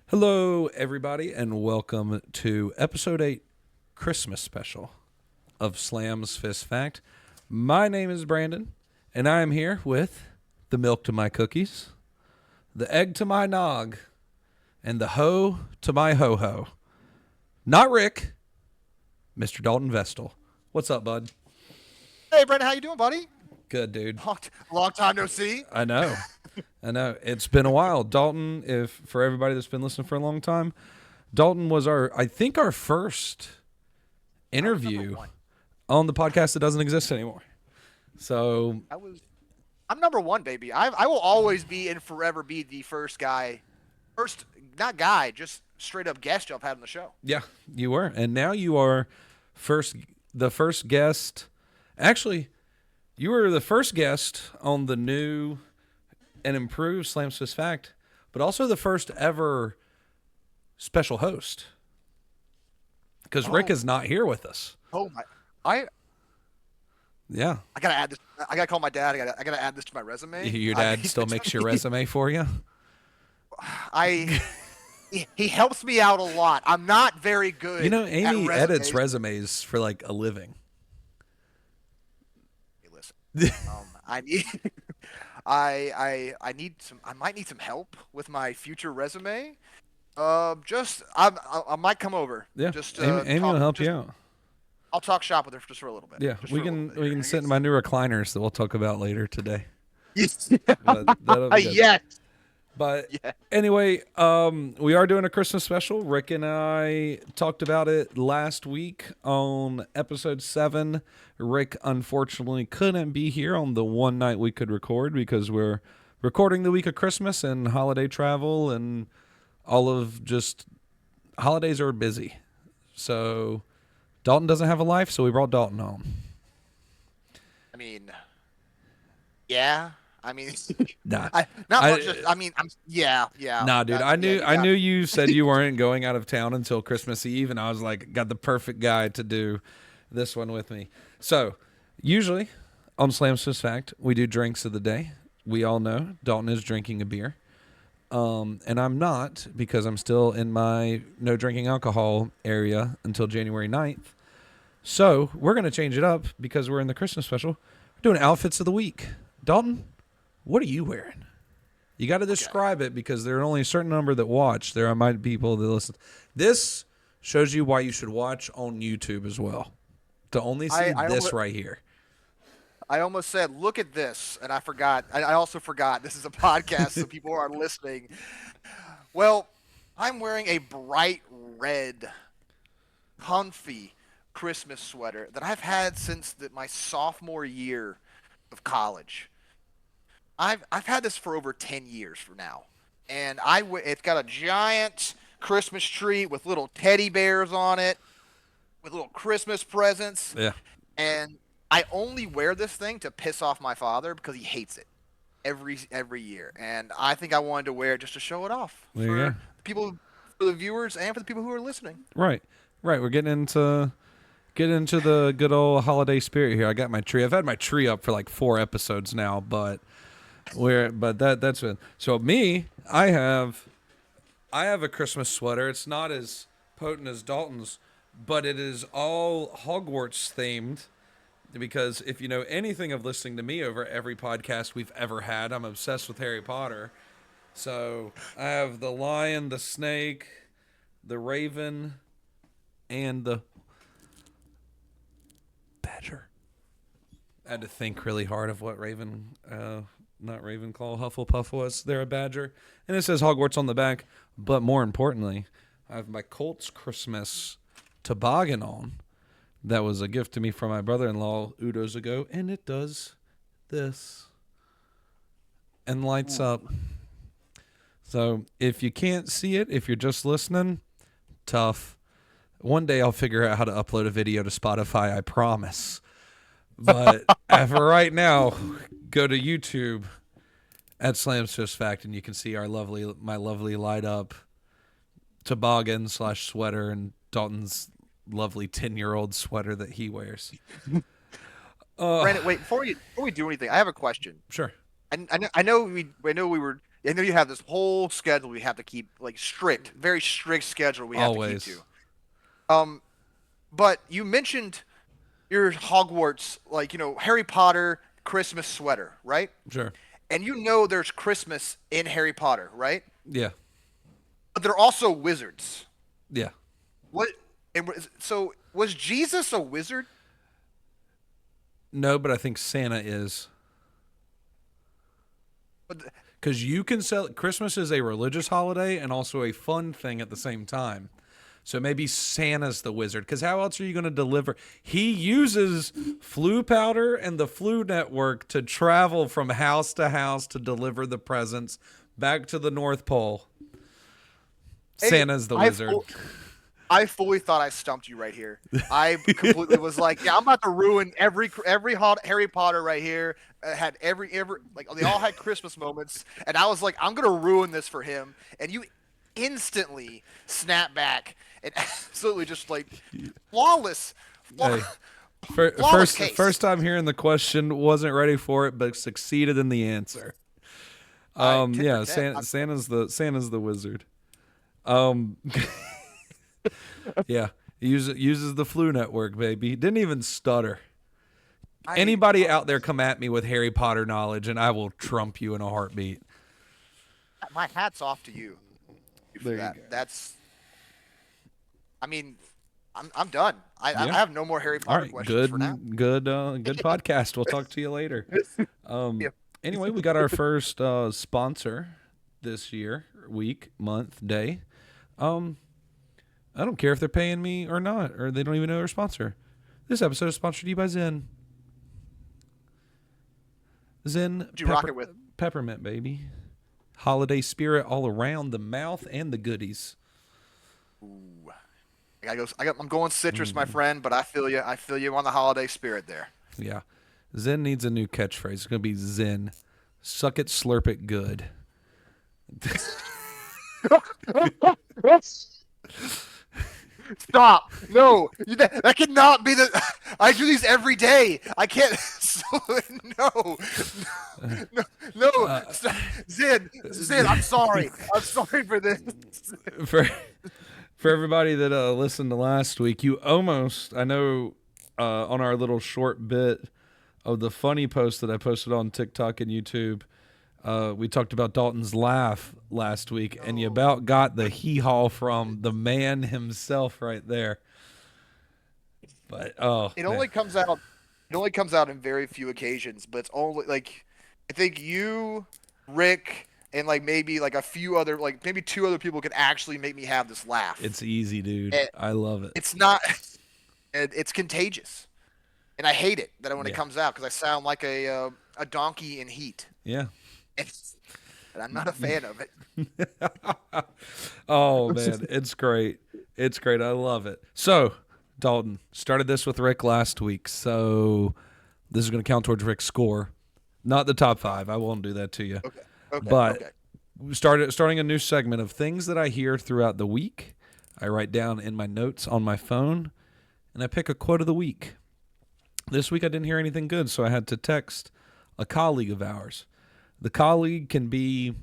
Hello, everybody, and welcome to episode 8 Christmas special of Slam's Fist Fact. My name is Brandon, and I am here with the milk to my cookies, the egg to my nog, and the hoe to my ho-ho. Not Rick, Mr. Dalton Vestal. What's up, bud? Hey, Brandon, how you doing, buddy? Good, dude. Long time no see. I know. It's been a while. Dalton, if for everybody that's been listening for a long time, Dalton was our first interview on the podcast that doesn't exist anymore. So I'm number one, baby. I will always be and forever be the first guy, not guy, just straight up guest y'all have had on the show. yeah, you were, and now you are the first guest. Actually, you were the first guest on the new and improved Slam Swiss Fact, but also the first ever special host because Rick is not here with us. Oh my! I Yeah, I gotta add this. I gotta call my dad. I gotta add this to my resume. your dad still makes your resume for you. He helps me out a lot. I'm not very good. You know, Amy at edits resumes for like a living. Hey, listen, I need. I need some. I might need some help with my future resume. I might come over. Yeah, Just Amy will help you out. I'll talk shop with her just for a little bit. Yeah, Just we for a little can bit. we can sit in my new recliners that we'll talk about later today. Yes. But that'll be good. Yes. But Yeah. anyway, we are doing a Christmas special. Rick and I talked about it last week on episode 7. Rick unfortunately couldn't be here on the one night we could record because we're recording the week of Christmas and holiday travel and all of just holidays are busy. So Dalton doesn't have a life, so we brought Dalton home. I mean, yeah. I mean, Nah. not much. I mean, yeah. Nah, dude. I knew you said you weren't going out of town until Christmas Eve, and I was like, got the perfect guy to do this one with me. So, usually on Slam Swiss Fact, we do drinks of the day. We all know Dalton is drinking a beer, and I'm not because I'm still in my no drinking alcohol area until January 9th. So we're gonna change it up because we're in the Christmas special. We're doing outfits of the week. Dalton, what are you wearing? You got to describe it because there are only a certain number that watch. There might be people that listen. This shows you why you should watch on YouTube as well. To only see this right here. I almost said, "Look at this," and I forgot. I also forgot this is a podcast, so people are listening. Well, I'm wearing a bright red, comfy Christmas sweater that I've had since my sophomore year of college. I've had this for over 10 years for now, and it's got a giant Christmas tree with little teddy bears on it, with little Christmas presents. Yeah. And I only wear this thing to piss off my father because he hates it every year, and I think I wanted to wear it just to show it off There you go. people, for the viewers, and for the people who are listening. Right. We're getting into the good old holiday spirit here. I got my tree. I've had my tree up for like 4 episodes now, but that's it. So me, I have a Christmas sweater. It's not as potent as Dalton's, but it is all Hogwarts themed. Because if you know anything of listening to me over every podcast we've ever had, I'm obsessed with Harry Potter. So I have the lion, the snake, the raven, and the badger. I had to think really hard of what not Ravenclaw, Hufflepuff was. They're a badger. And it says Hogwarts on the back. But more importantly, I have my Colts Christmas toboggan on. That was a gift to me from my brother-in-law oodles ago. And it does this. And lights up. So if you can't see it, if you're just listening, tough. One day I'll figure out how to upload a video to Spotify, I promise. But for right now, go to YouTube at Slam Swiss Fact, and you can see my lovely light up toboggan / sweater and Dalton's lovely 10-year-old sweater that he wears. Brandon, wait, before we do anything, I have a question. Sure. I know we were And then you have this whole schedule we have to keep, like strict, very strict schedule we have to keep Always. to. Um, but you mentioned your Hogwarts, like, Harry Potter Christmas sweater, right? Sure. And there's Christmas in Harry Potter, right? Yeah. But they're also wizards. Yeah. What? So was Jesus a wizard? No, but I think Santa is. But Because you can sell Christmas is a religious holiday and also a fun thing at the same time. So maybe Santa's the wizard. Because how else are you going to deliver? He uses flu powder and the flu network to travel from house to house to deliver the presents back to the North Pole. Hey, Santa's the wizard. I fully thought I stumped you right here. I completely was like, yeah, I'm about to ruin every Harry Potter right here. Had every like they all had Christmas moments, and I was like, I'm gonna ruin this for him. And you instantly snap back and absolutely just like flawless, Hey, flawless case. first time hearing the question, wasn't ready for it, but succeeded in the answer. 10 for Yeah, 10. Santa's the wizard. Um, yeah, he uses the flu network, baby. He didn't even stutter. Anybody out there come at me with Harry Potter knowledge, and I will trump you in a heartbeat. My hat's off to you for There you that. go. That's. I mean, I'm done. I Yeah. have no more Harry All Potter right, questions for now. good podcast. We'll talk to you later. Yeah. Anyway, we got our first sponsor this year, week, month, day. I don't care if they're paying me or not, or they don't even know their sponsor. This episode is sponsored to you by Zen. Zen What'd you rock it with? peppermint, baby. Holiday spirit all around the mouth and the goodies. Ooh. I'm going citrus, my friend, but I feel you. I feel you on the holiday spirit there. Yeah. Zen needs a new catchphrase. It's going to be Zen. Suck it, slurp it good. Stop! No, that cannot be the. I do these every day. I can't. No, no. Stop. Zin. I'm sorry. I'm sorry for this. For everybody that listened to last week, you almost, I know, on our little short bit of the funny post that I posted on TikTok and YouTube, we talked about Dalton's laugh last week, and you about got the hee-haw from the man himself right there. But It only comes out. It only comes out in very few occasions, but it's only like I think you, Rick, and like maybe like a few other, like maybe two other people could actually make me have this laugh. it's easy, dude. I love it. It's not. It's contagious, and I hate it that when it Yeah. comes out because I sound like a donkey in heat, Yeah. and I'm not a fan of it. Oh man, it's great. It's great. I love it. So, Dalton started this with Rick last week. So, this is going to count towards Rick's score. Not the top 5. I won't do that to you. Okay. Okay. But okay. starting a new segment of things that I hear throughout the week. I write down in my notes on my phone, and I pick a quote of the week. This week I didn't hear anything good, so I had to text a colleague of ours. The colleague can be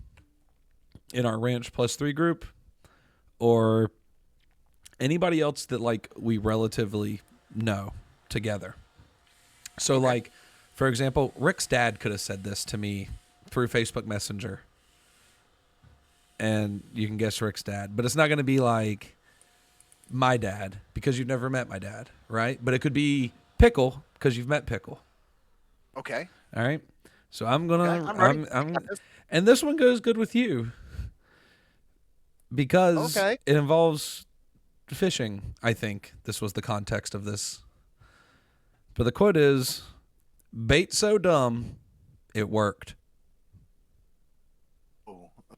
in our Ranch Plus 3 group or anybody else that like we relatively know together. So like, for example, Rick's dad could have said this to me through Facebook Messenger. And you can guess Rick's dad. But it's not going to be like my dad because you've never met my dad, right? But it could be Pickle because you've met Pickle. Okay. All right. So I'm going to, I'm ready. and this one goes good with you because Okay. it involves fishing. I think this was the context of this. But the quote is, bait so dumb, it worked.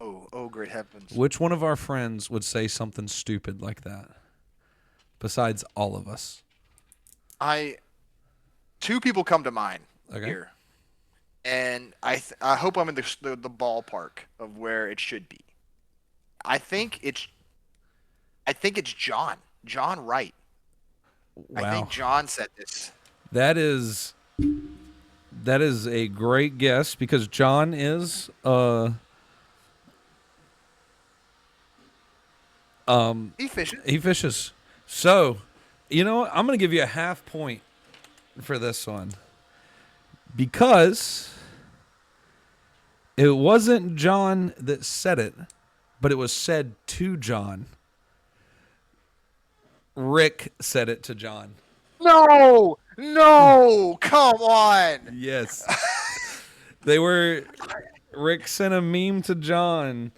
Oh, great heavens. Which one of our friends would say something stupid like that? Besides all of us. Two people come to mind Okay. here, and I hope I'm in the ballpark of where it should be. I think it's John Wright. Wow. I think John said this. That is a great guess because John is He fishes. He fishes. So, you know what? I'm going to give you a half point for this one because it wasn't John that said it, but it was said to John. Rick said it to John. No, come on. Yes. They were. Rick sent a meme to John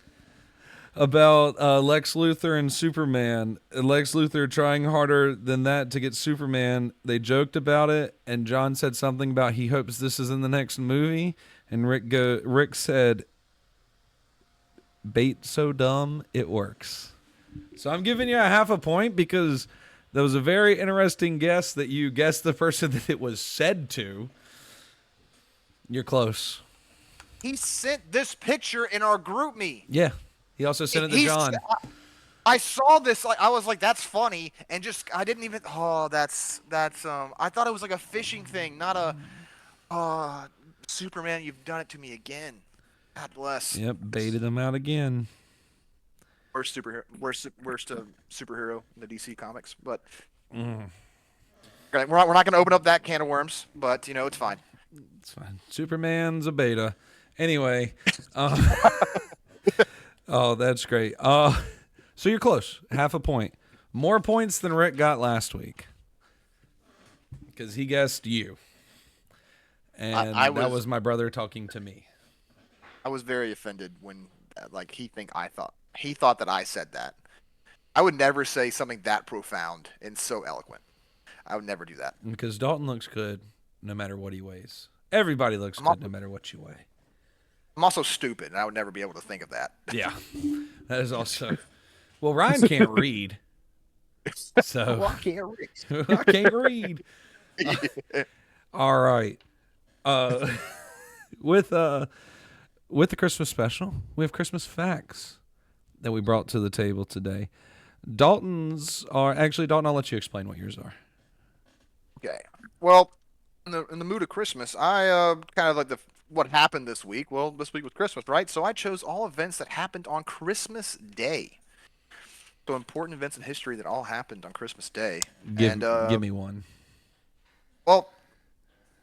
about Lex Luthor and Superman. Lex Luthor trying harder than that to get Superman. They joked about it, and John said something about he hopes this is in the next movie. And Rick said, "Bait so dumb it works." So I'm giving you a half a point because that was a very interesting guess that you guessed the person that it was said to. You're close. He sent this picture in our group me. Yeah. He also sent it to He's, John. I saw this, like I was like, that's funny, and just I didn't even. Oh, that's I thought it was like a fishing thing, not a. Superman, you've done it to me again. God bless. Yep, baited him out again. Worst superhero, worst superhero in the DC comics, but we're not going to open up that can of worms, but it's fine. It's fine. Superman's a beta. Anyway, oh, that's great. So you're close. Half a point. More points than Rick got last week because he guessed you, and that was my brother talking to me. I was very offended when he thought that I said that. I would never say something that profound and so eloquent. I would never do that. Because Dalton looks good no matter what he weighs. Everybody looks good no matter what you weigh. I'm also stupid, and I would never be able to think of that. Yeah, that is also. Well, Ryan can't read, so Well, I can't read. I can't read. All right. With the Christmas special, we have Christmas facts that we brought to the table today. Dalton's are actually Dalton. I'll let you explain what yours are. Okay. Well, in the mood of Christmas, I kind of like what happened this week. Well, this week was Christmas, right? So I chose all events that happened on Christmas Day. So important events in history that all happened on Christmas Day. Give me one. Well,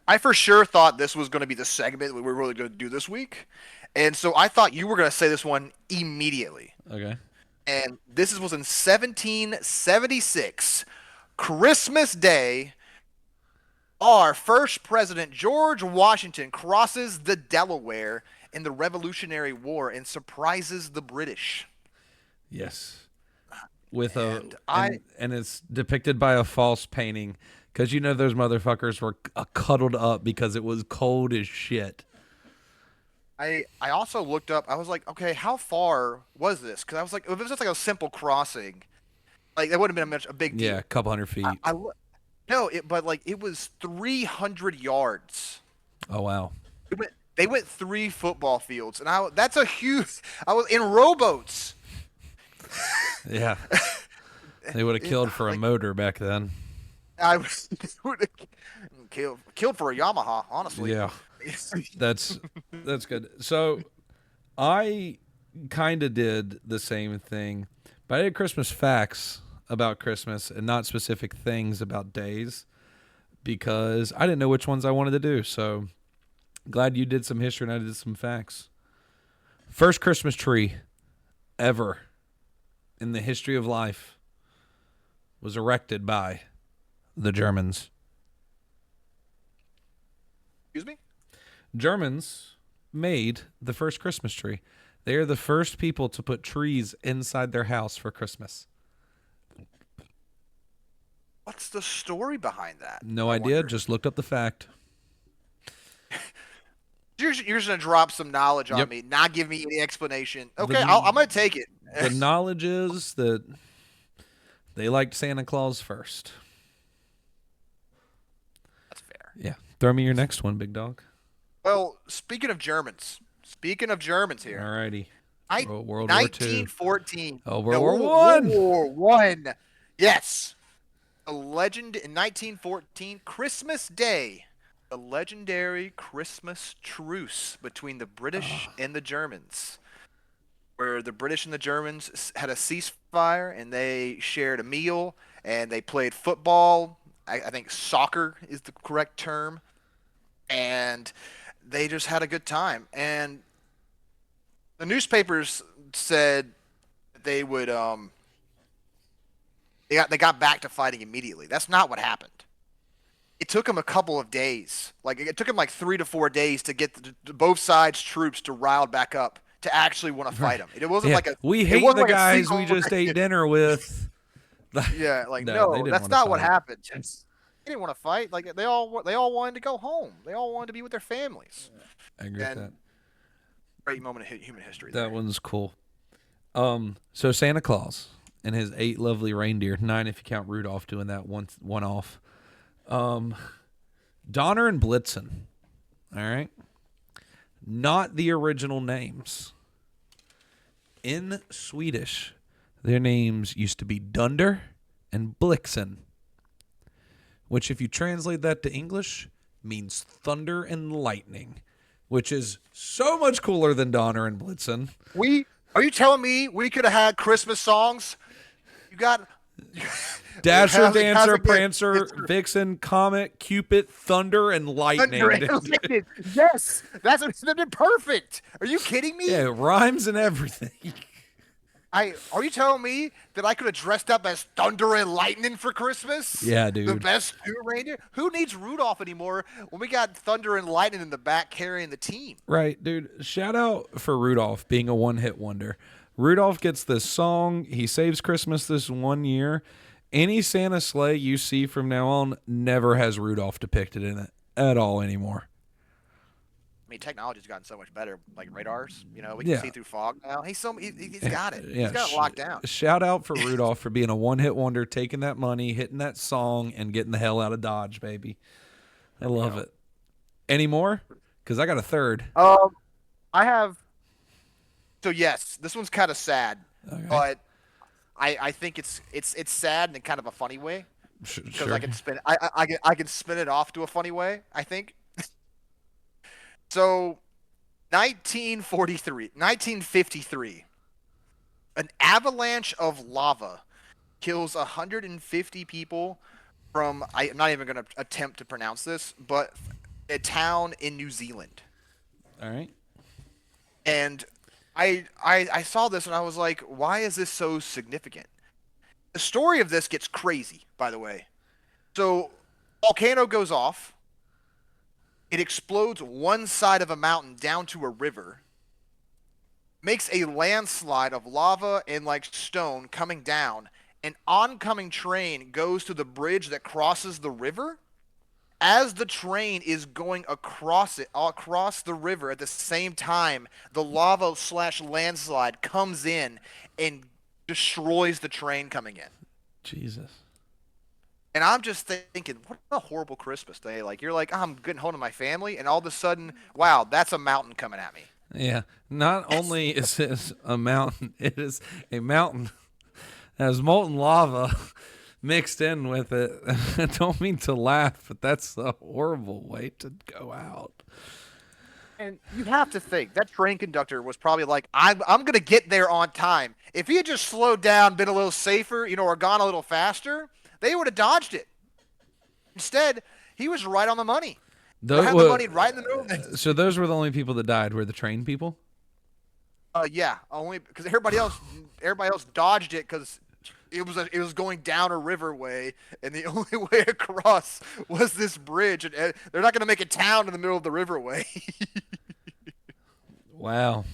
I for sure thought this was going to be the segment we were really going to do this week. And so I thought you were going to say this one immediately. Okay. And this was in 1776, Christmas Day. Our first president, George Washington, crosses the Delaware in the Revolutionary War and surprises the British. Yes. With and it's depicted by a false painting because those motherfuckers were cuddled up because it was cold as shit. I also looked up. I was like, okay, how far was this? Because I was like, if it was just like a simple crossing, like that wouldn't have been a big deal. Yeah, a couple hundred feet. No, but it was 300 yards. Oh wow. They went 3 football fields, and that's a huge. I was in rowboats. Yeah, they would have killed for a motor back then. I was killed for a Yamaha, honestly. Yeah, that's good. So I kind of did the same thing, but I did Christmas facts about Christmas and not specific things about days because I didn't know which ones I wanted to do. So glad you did some history and I did some facts. First Christmas tree ever in the history of life was erected by the Germans. Excuse me? Germans made the first Christmas tree. They are the first people to put trees inside their house for Christmas. What's the story behind that? No idea. Just looked up the fact. You're just going to drop some knowledge on me, not give me any explanation. Okay, I'm going to take it. The knowledge is that they liked Santa Claus first. That's fair. Yeah. Throw me your next one, big dog. Well, speaking of Germans here. Alrighty. World War II. 1914. Oh, World War One. World War One. Yes. A legend in 1914, Christmas Day. The legendary Christmas truce between the British and the Germans. where the British and the Germans had a ceasefire and they shared a meal and they played football. I think soccer is the correct term, and they just had a good time. And the newspapers said they would they got back to fighting immediately. That's not what happened. It took them a couple of days. Like it took them like 3 to 4 days to get both sides' troops to rile back up to actually want to fight them. It wasn't Yeah, like a we it hate wasn't the like a guys we single just ate dinner with. yeah, like No, they no, didn't that's want to not what fight. happened. They didn't want to fight. Like they all wanted to go home. They all wanted to be with their families. I agree with And that. great moment in human history That there. one's cool. So Santa Claus and his 8 lovely reindeer, 9 if you count Rudolph doing that one off. Donner and Blitzen. All right. Not the original names. In Swedish, their names used to be Dunder and Blixen, which, if you translate that to English, means thunder and lightning, which is so much cooler than Donner and Blitzen. Are you telling me we could have had Christmas songs? You got Dasher, How's Dancer, it get- Prancer, Vixen, Comet, Cupid, Thunder, and Lightning. Thunder and lightning. Yes, that'd been perfect. Are you kidding me? Yeah, it rhymes and everything. Are you telling me that I could have dressed up as Thunder and Lightning for Christmas? Yeah, The dude. best two reindeer. Who needs Rudolph anymore when we got Thunder and Lightning in the back carrying the team? Right, dude. Shout out for Rudolph being a one-hit wonder. Rudolph gets this song. He saves Christmas this one year. Any Santa sleigh you see from now on never has Rudolph depicted in it at all anymore. I mean, technology's gotten so much better. Like radars, we can Yeah. see through fog now. He's got it. Yeah, He's got it locked down. Shout out for Rudolph for being a one-hit wonder, taking that money, hitting that song, and getting the hell out of Dodge, baby. I love it. Any more? Because I got a third. I have. So yes, this one's kind of sad, Okay. but I think it's sad in kind of a funny way because Sure. I can spin I can spin it off to a funny way. I think. So, 1953, an avalanche of lava kills 150 people from, I'm not even going to attempt to pronounce this, but a town in New Zealand. All right. And I saw this and I was like, why is this so significant? The story of this gets crazy, by the way. So, volcano goes off. It explodes one side of a mountain down to a river, makes a landslide of lava and like stone coming down. An oncoming train goes to the bridge that crosses the river. As the train is going across the river at the same time, the lava / landslide comes in and destroys the train coming in. Jesus. And I'm just thinking, what a horrible Christmas day. Like, you're like, I'm getting home to my family, and all of a sudden, wow, that's a mountain coming at me. Yeah. Not only is this a mountain, it is a mountain that has molten lava mixed in with it. I don't mean to laugh, but that's a horrible way to go out. And you have to think, that train conductor was probably like, I'm going to get there on time. If he had just slowed down, been a little safer, or gone a little faster, they would have dodged it. Instead, he was right on the money. Those, Had the money right in the middle of it. So those were the only people that died, were the train people? Yeah, only because everybody else dodged it because it was going down a riverway, and the only way across was this bridge, and they're not going to make a town in the middle of the riverway. Wow.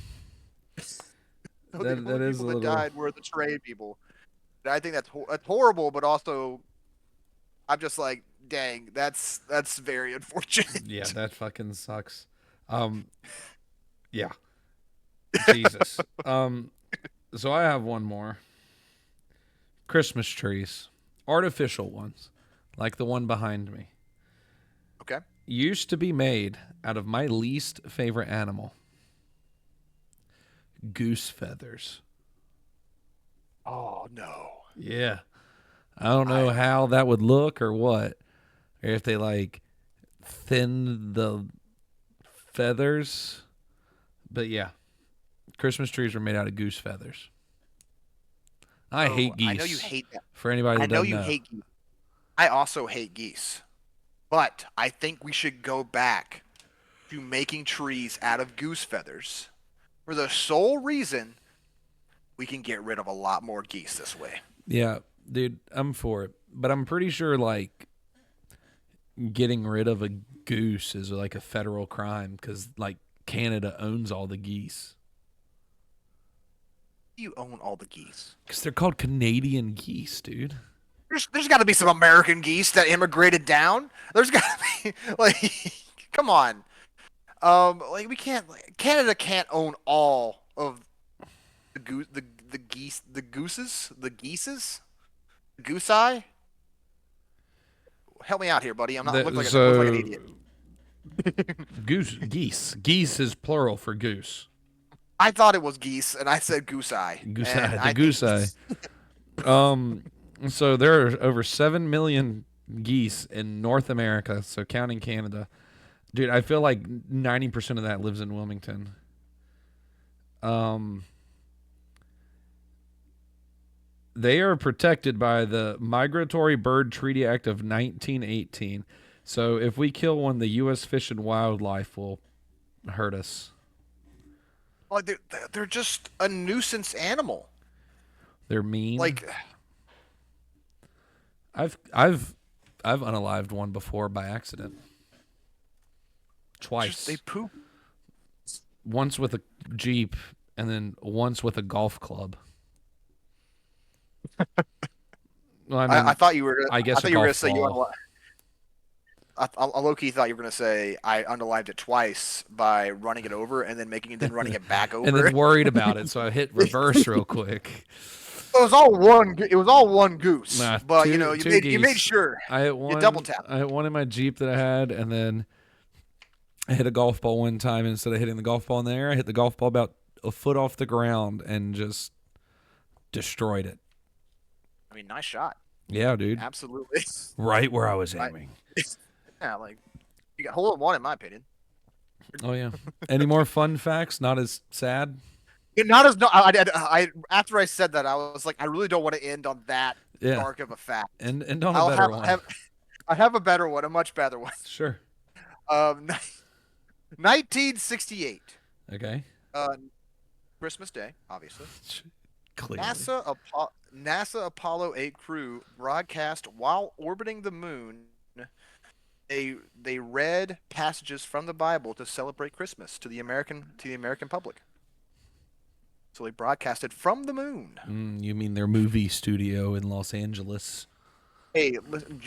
So That the only is a people that little... died were the train people. And I think that's horrible, but also I'm just like, dang, that's very unfortunate. Yeah, that fucking sucks. Yeah. Jesus. So I have one more. Christmas trees. Artificial ones, like the one behind me. Okay. Used to be made out of my least favorite animal. Goose feathers. Oh no. Yeah. I don't know how that would look or what. Or if they like thin the feathers. But yeah. Christmas trees were made out of goose feathers. I hate geese. I know you hate that. For anybody I that know doesn't you know. hate geese. I also hate geese. But I think we should go back to making trees out of goose feathers for the sole reason we can get rid of a lot more geese this way. Yeah, dude, I'm for it. But I'm pretty sure like getting rid of a goose is like a federal crime because like Canada owns all the geese. You own all the geese. Because they're called Canadian geese, dude. There's got to be some American geese that immigrated down. There's got to be like, come on. Like we can't. Canada can't own all of the geese, the gooses, the geeses, the goose eye. Help me out here, buddy. I'm not look like an idiot. Geese is plural for goose. I thought it was geese, and I said goose eye. Goose And eye, the goose eye. So there are over 7 million geese in North America, so counting Canada. Dude, I feel like 90% of that lives in Wilmington. They are protected by the Migratory Bird Treaty Act of 1918. So if we kill one, the U.S. Fish and Wildlife will hurt us. Well, they're just a nuisance animal. They're mean. Like I've unalived one before by accident. Twice. they poop. Once with a Jeep and then once with a golf club. Well, I mean, I thought you were. I guess I thought a you were golf gonna say you ball. I low-key thought you were gonna say I unalived it twice by running it over and then running it back over. And then worried about it, so I hit reverse real quick. It was all one. It was all one goose. Nah, but two you made geese. sure. I hit one. You double tap. I hit one in my Jeep that I had, and then I hit a golf ball one time. And instead of hitting the golf ball in the air, I hit the golf ball about a foot off the ground and just destroyed it. I mean, nice shot. Yeah, dude. Absolutely. Right where I was Right. aiming. Yeah, like you got hole in one in my opinion. Oh yeah. Any more fun facts? Not as sad. Not as no. I after I said that I was like I really don't want to end on that Yeah. dark of a fact. And on a I'll better one. I have a better one, a much better one. Sure. 1968. Okay. Christmas Day, obviously. Clearly. NASA Apollo 8 crew broadcast while orbiting the moon. They read passages from the Bible to celebrate Christmas to the American public. So they broadcasted from the moon. You mean their movie studio in Los Angeles? Hey, listen,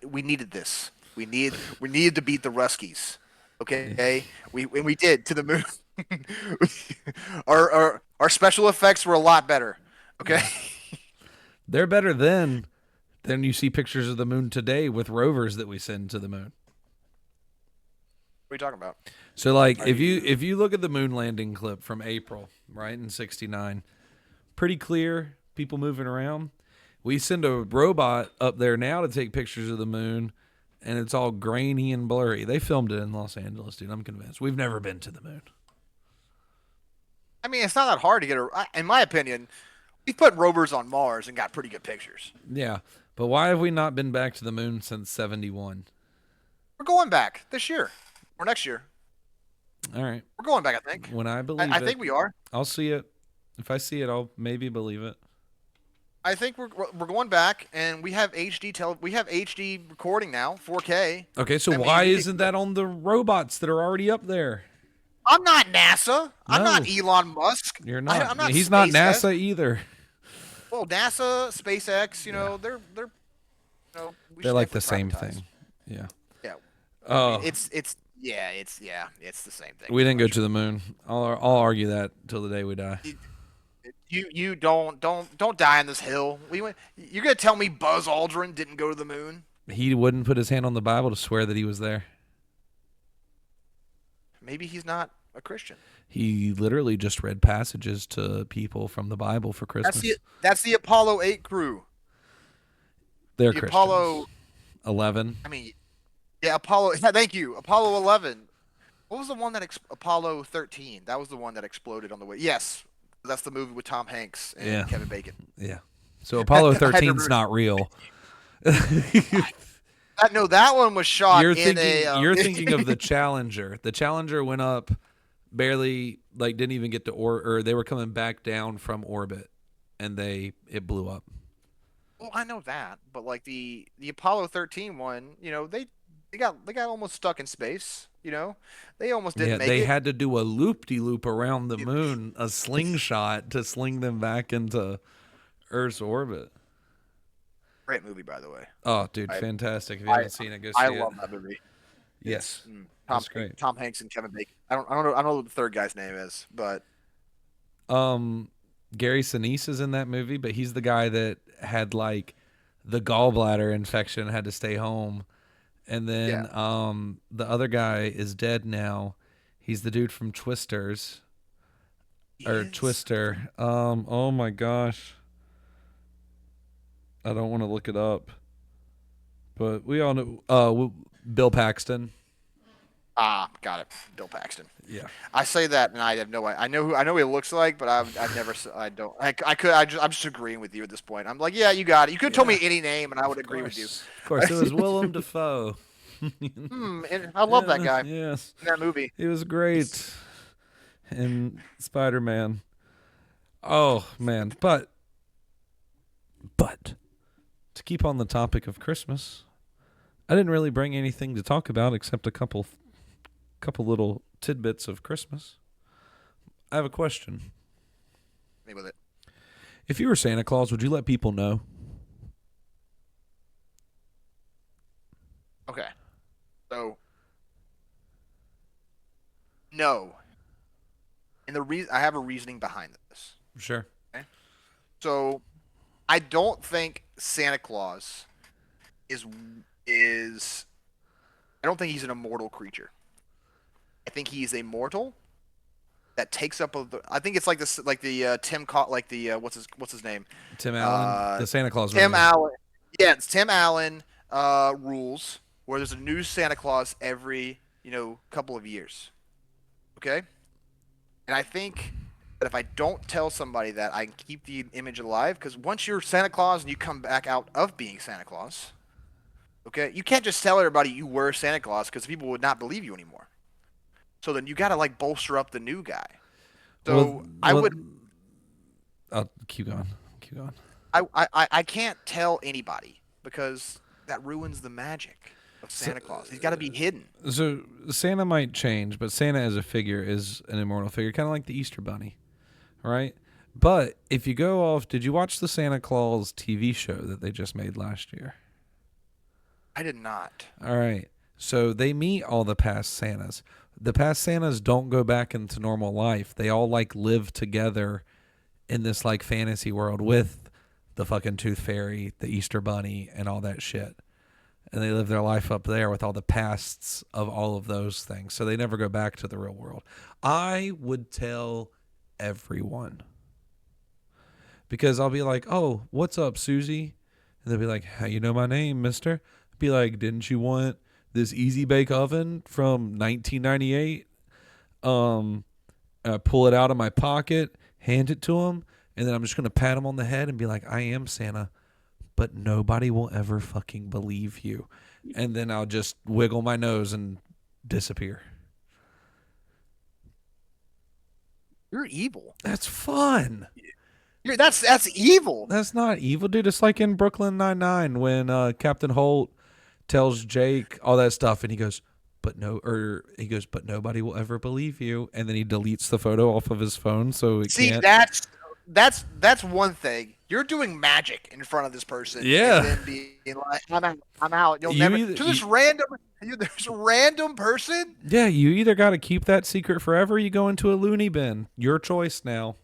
we needed this. We needed to beat the Ruskies. Okay, we did to the moon. our special effects were a lot better. Okay, They're better than you see pictures of the moon today with rovers that we send to the moon. what are you talking about? So like if you look at the moon landing clip from April, right, in 69, pretty clear, people moving around. We send a robot up there now to take pictures of the moon, and it's all grainy and blurry. They filmed it in Los Angeles, dude. I'm convinced. We've never been to the moon. I mean, it's not that hard to get in my opinion. We put rovers on Mars and got pretty good pictures. Yeah, but why have we not been back to the moon since 71? We're going back this year or next year. All right. We're going back, I think. When I believe I it, think we are. I'll see it. If I see it, I'll maybe believe it. I think we're going back, and we have we have HD recording now, 4K. Okay, so I mean, why isn't that on the robots that are already up there? I'm not NASA. I'm No. not Elon Musk. You're not. I'm not He's not SpaceX. NASA either. Well, NASA, SpaceX, they're we They're should like the definitely same privatize. thing. Yeah. Yeah. Oh, It's the same thing. we didn't go to the moon. I'll argue that till the day we die. You don't die on this hill. You're gonna tell me Buzz Aldrin didn't go to the moon? He wouldn't put his hand on the Bible to swear that he was there. Maybe he's not a Christian. He literally just read passages to people from the Bible for Christmas. That's the Apollo 8 crew. They're The Christians. Apollo 11. I mean, yeah, Apollo. Thank you, Apollo 11. What was the one that Apollo 13? That was the one that exploded on the way. Yes, that's the movie with Tom Hanks and Yeah, Kevin Bacon. yeah. So Apollo I had to 13's not real. no, that one was shot You're in thinking a. you're thinking of the Challenger. The Challenger went up, barely like didn't even get to or they were coming back down from orbit, and it blew up. Well, I know that, but like the Apollo 13 one, they got almost stuck in space. They almost didn't Yeah, make they it. had to do a loop-de-loop around the moon, a slingshot to sling them back into Earth's orbit. Great movie, by the way. Oh, dude, I fantastic! If you I haven't seen it, go I see it. love that movie. Yes, Tom it's great. Tom Hanks and Kevin Bacon. I don't know what the third guy's name is, but Um, Gary Sinise is in that movie, but he's the guy that had like the gallbladder infection, had to stay home, and yeah, then the other guy is dead now. He's the dude from Twisters he or is. Twister. Oh my gosh, I don't want to look it up, but we all know. Bill Paxton. Ah, got it. Bill Paxton. Yeah. I say that, and I have no idea. I know what he looks like, but I've never. I don't. I'm just agreeing with you at this point. I'm like, yeah, you got it. You could have told me Yeah. any name, and I would Of agree with you. course. Of course. It was Willem Dafoe. And I love that guy Yes. in that movie. He was great in Spider Man. Oh man. But to keep on the topic of Christmas, I didn't really bring anything to talk about except a couple little tidbits of Christmas. I have a question. Me with it. If you were Santa Claus, would you let people know? Okay. So no, and the reason I have a reasoning behind this. Sure. Okay. So I don't think Santa Claus is is. I don't think he's an immortal creature. I think he's a mortal that takes up of the. I think it's like this, like the what's his name? Tim Allen, the Santa Claus Tim movie. Allen. Yeah, it's Tim Allen rules where there's a new Santa Claus every couple of years. Okay, and I think that if I don't tell somebody that, I can keep the image alive, because once you're Santa Claus and you come back out of being Santa Claus, okay, you can't just tell everybody you were Santa Claus, because people would not believe you anymore. So then you got to like bolster up the new guy. So I would. I'll keep going. Keep going. I can't tell anybody, because that ruins the magic of Santa Claus. He's got to be hidden. So Santa might change, but Santa as a figure is an immortal figure, kind of like the Easter Bunny, right? But if you go off, did you watch the Santa Claus TV show that they just made last year? I did not. All right. So they meet all the past Santas. The past Santas don't go back into normal life. They all like live together in this like fantasy world with the fucking Tooth Fairy, the Easter Bunny, and all that shit. And they live their life up there with all the pasts of all of those things. So they never go back to the real world. I would tell everyone, because I'll be like, "Oh, what's up, Susie?" And they'll be like, "How you know my name, mister?" I'd be like, "Didn't you want this Easy Bake Oven from 1998?" I pull it out of my pocket, hand it to him, and then I'm just going to pat him on the head and be like, "I am Santa, but nobody will ever fucking believe you." And then I'll just wiggle my nose and disappear. You're evil. That's fun. That's evil. That's not evil, dude. It's like in Brooklyn Nine-Nine when Captain Holt tells Jake all that stuff, and he goes, but nobody will ever believe you. And then he deletes the photo off of his phone, so it See, can't. that's one thing. You're doing magic in front of this person. Yeah. And then being like, I'm out. I'm out. You'll You never either- to this there's a random person. Yeah, you either got to keep that secret forever, or you go into a loony bin. Your choice now.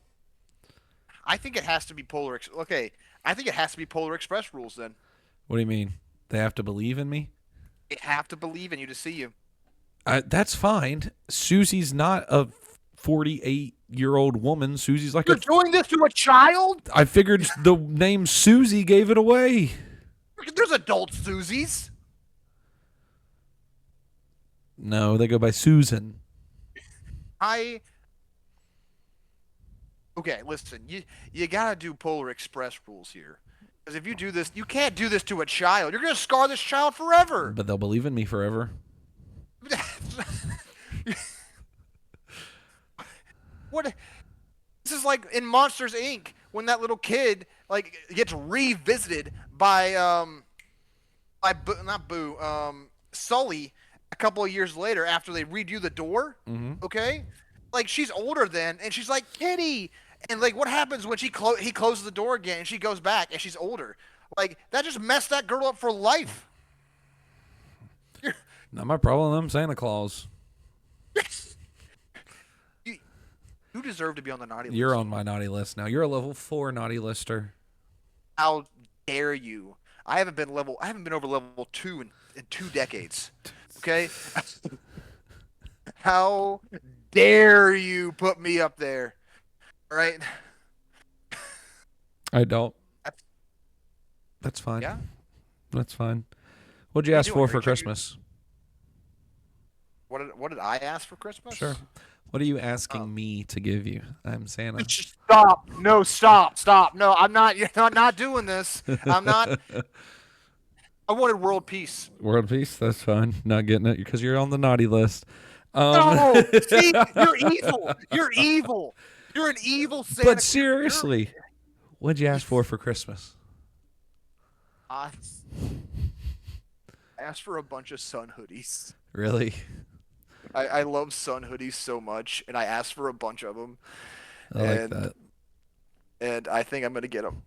I think it has to be Polar. Okay, I think it has to be Polar Express rules. Then What do you mean? They have to believe in me? they have to believe in you to see you. That's fine. Susie's not a 48-year-old woman. Susie's like You're doing this to a child? I figured the name Susie gave it away. There's adult Susies. No, they go by Susan. I okay, listen, you gotta do Polar Express rules here. Because if you do this, you can't do this to a child. You're gonna scar this child forever. But they'll believe in me forever. What? This is like in Monsters Inc. when that little kid like gets revisited by not Boo Sully a couple of years later after they redo the door. Mm-hmm. Okay, like she's older then, and she's like Kitty, and like what happens when he closes the door again and she goes back and she's older? Like that just messed that girl up for life. Not my problem. I'm Santa Claus. you, you deserve to be on the naughty list. You're on my naughty list now. You're a level 4 naughty lister. How dare you? I haven't been over level 2 in 2 decades. Okay? How dare you put me up there? All right? I don't. That's fine. Yeah? That's fine. What'd you What are ask you for doing? Christmas? What did I ask for Christmas? Sure. What are you asking me to give you? I'm Santa. Stop. No, stop. No, I'm not you're not doing this. I'm not I wanted world peace. World peace. That's fine. Not getting it because you're on the naughty list. No, see, you're evil. You're evil. You're an evil Santa. But seriously, what'd you ask for Christmas? I asked for a bunch of sun hoodies. Really? I love sun hoodies so much, and I asked for a bunch of them. I like that. And I think I'm gonna get them.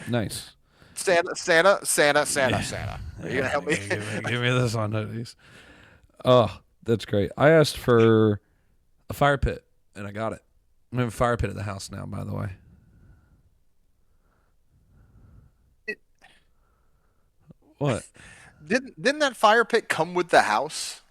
Nice. Santa. Are you gonna help me? Give me this on hoodies. Oh, that's great. I asked for a fire pit, and I got it. I have a fire pit at the house now, by the way. What? Didn't that fire pit come with the house?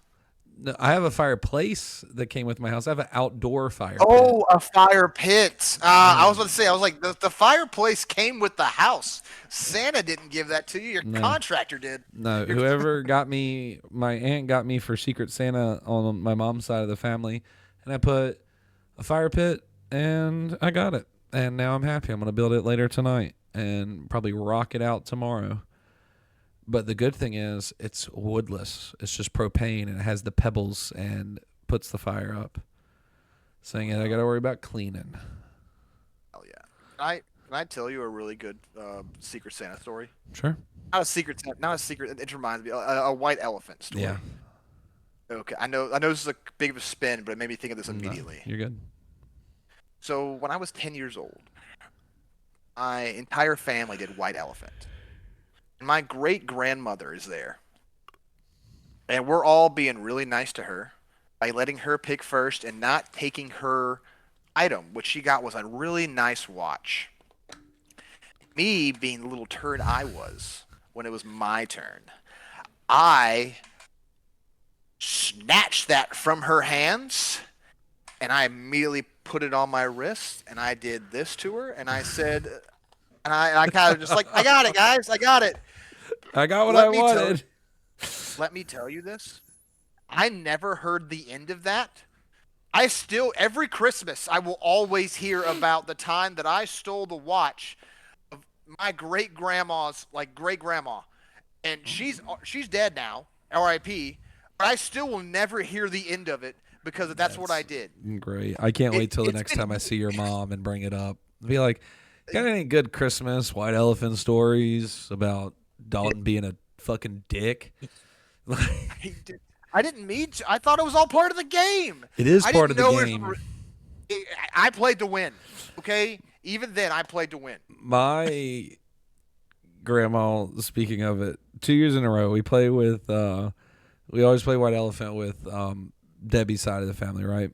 No, I have a fireplace that came with my house. I have an outdoor fire Oh, pit. a fire pit. I was about to say, I was like, the fireplace came with the house. Santa didn't give that to you. Your contractor did. No, whoever got me, my aunt got me for Secret Santa on my mom's side of the family, and I put a fire pit, and I got it. And now I'm happy. I'm going to build it later tonight and probably rock it out tomorrow. But the good thing is it's woodless. It's just propane, and it has the pebbles and puts the fire up. Saying it, I got to worry about cleaning. Oh yeah. Can I tell you a really good Secret Santa story? Sure. Not a secret Santa. Not a secret. It reminds me a white elephant story. Yeah. Okay. I know. This is a big of a spin, but it made me think of this immediately. You're good. So when I was 10 years old, my entire family did white elephant. My great grandmother is there. And we're all being really nice to her by letting her pick first and not taking her item, which she got was a really nice watch. Me, being the little turd I was, when it was my turn, I snatched that from her hands and I immediately put it on my wrist and I did this to her and I said, and I kind of just like, I got it, guys, I got it. I got what I wanted. Let me tell you this. I never heard the end of that. Every Christmas, I will always hear about the time that I stole the watch of my great-grandma's, like, great-grandma. And she's dead now, R.I.P., but I still will never hear the end of it because that's what I did. Great. I can't wait till the next time I see your mom and bring it up. Be like, got any good Christmas white elephant stories about Dalton being a fucking dick? I didn't mean to. I thought it was all part of the game. It is part of the game. I played to win. Okay? Even then, I played to win. My grandma, speaking of it, 2 years in a row, we always play white elephant with Debbie's side of the family, right?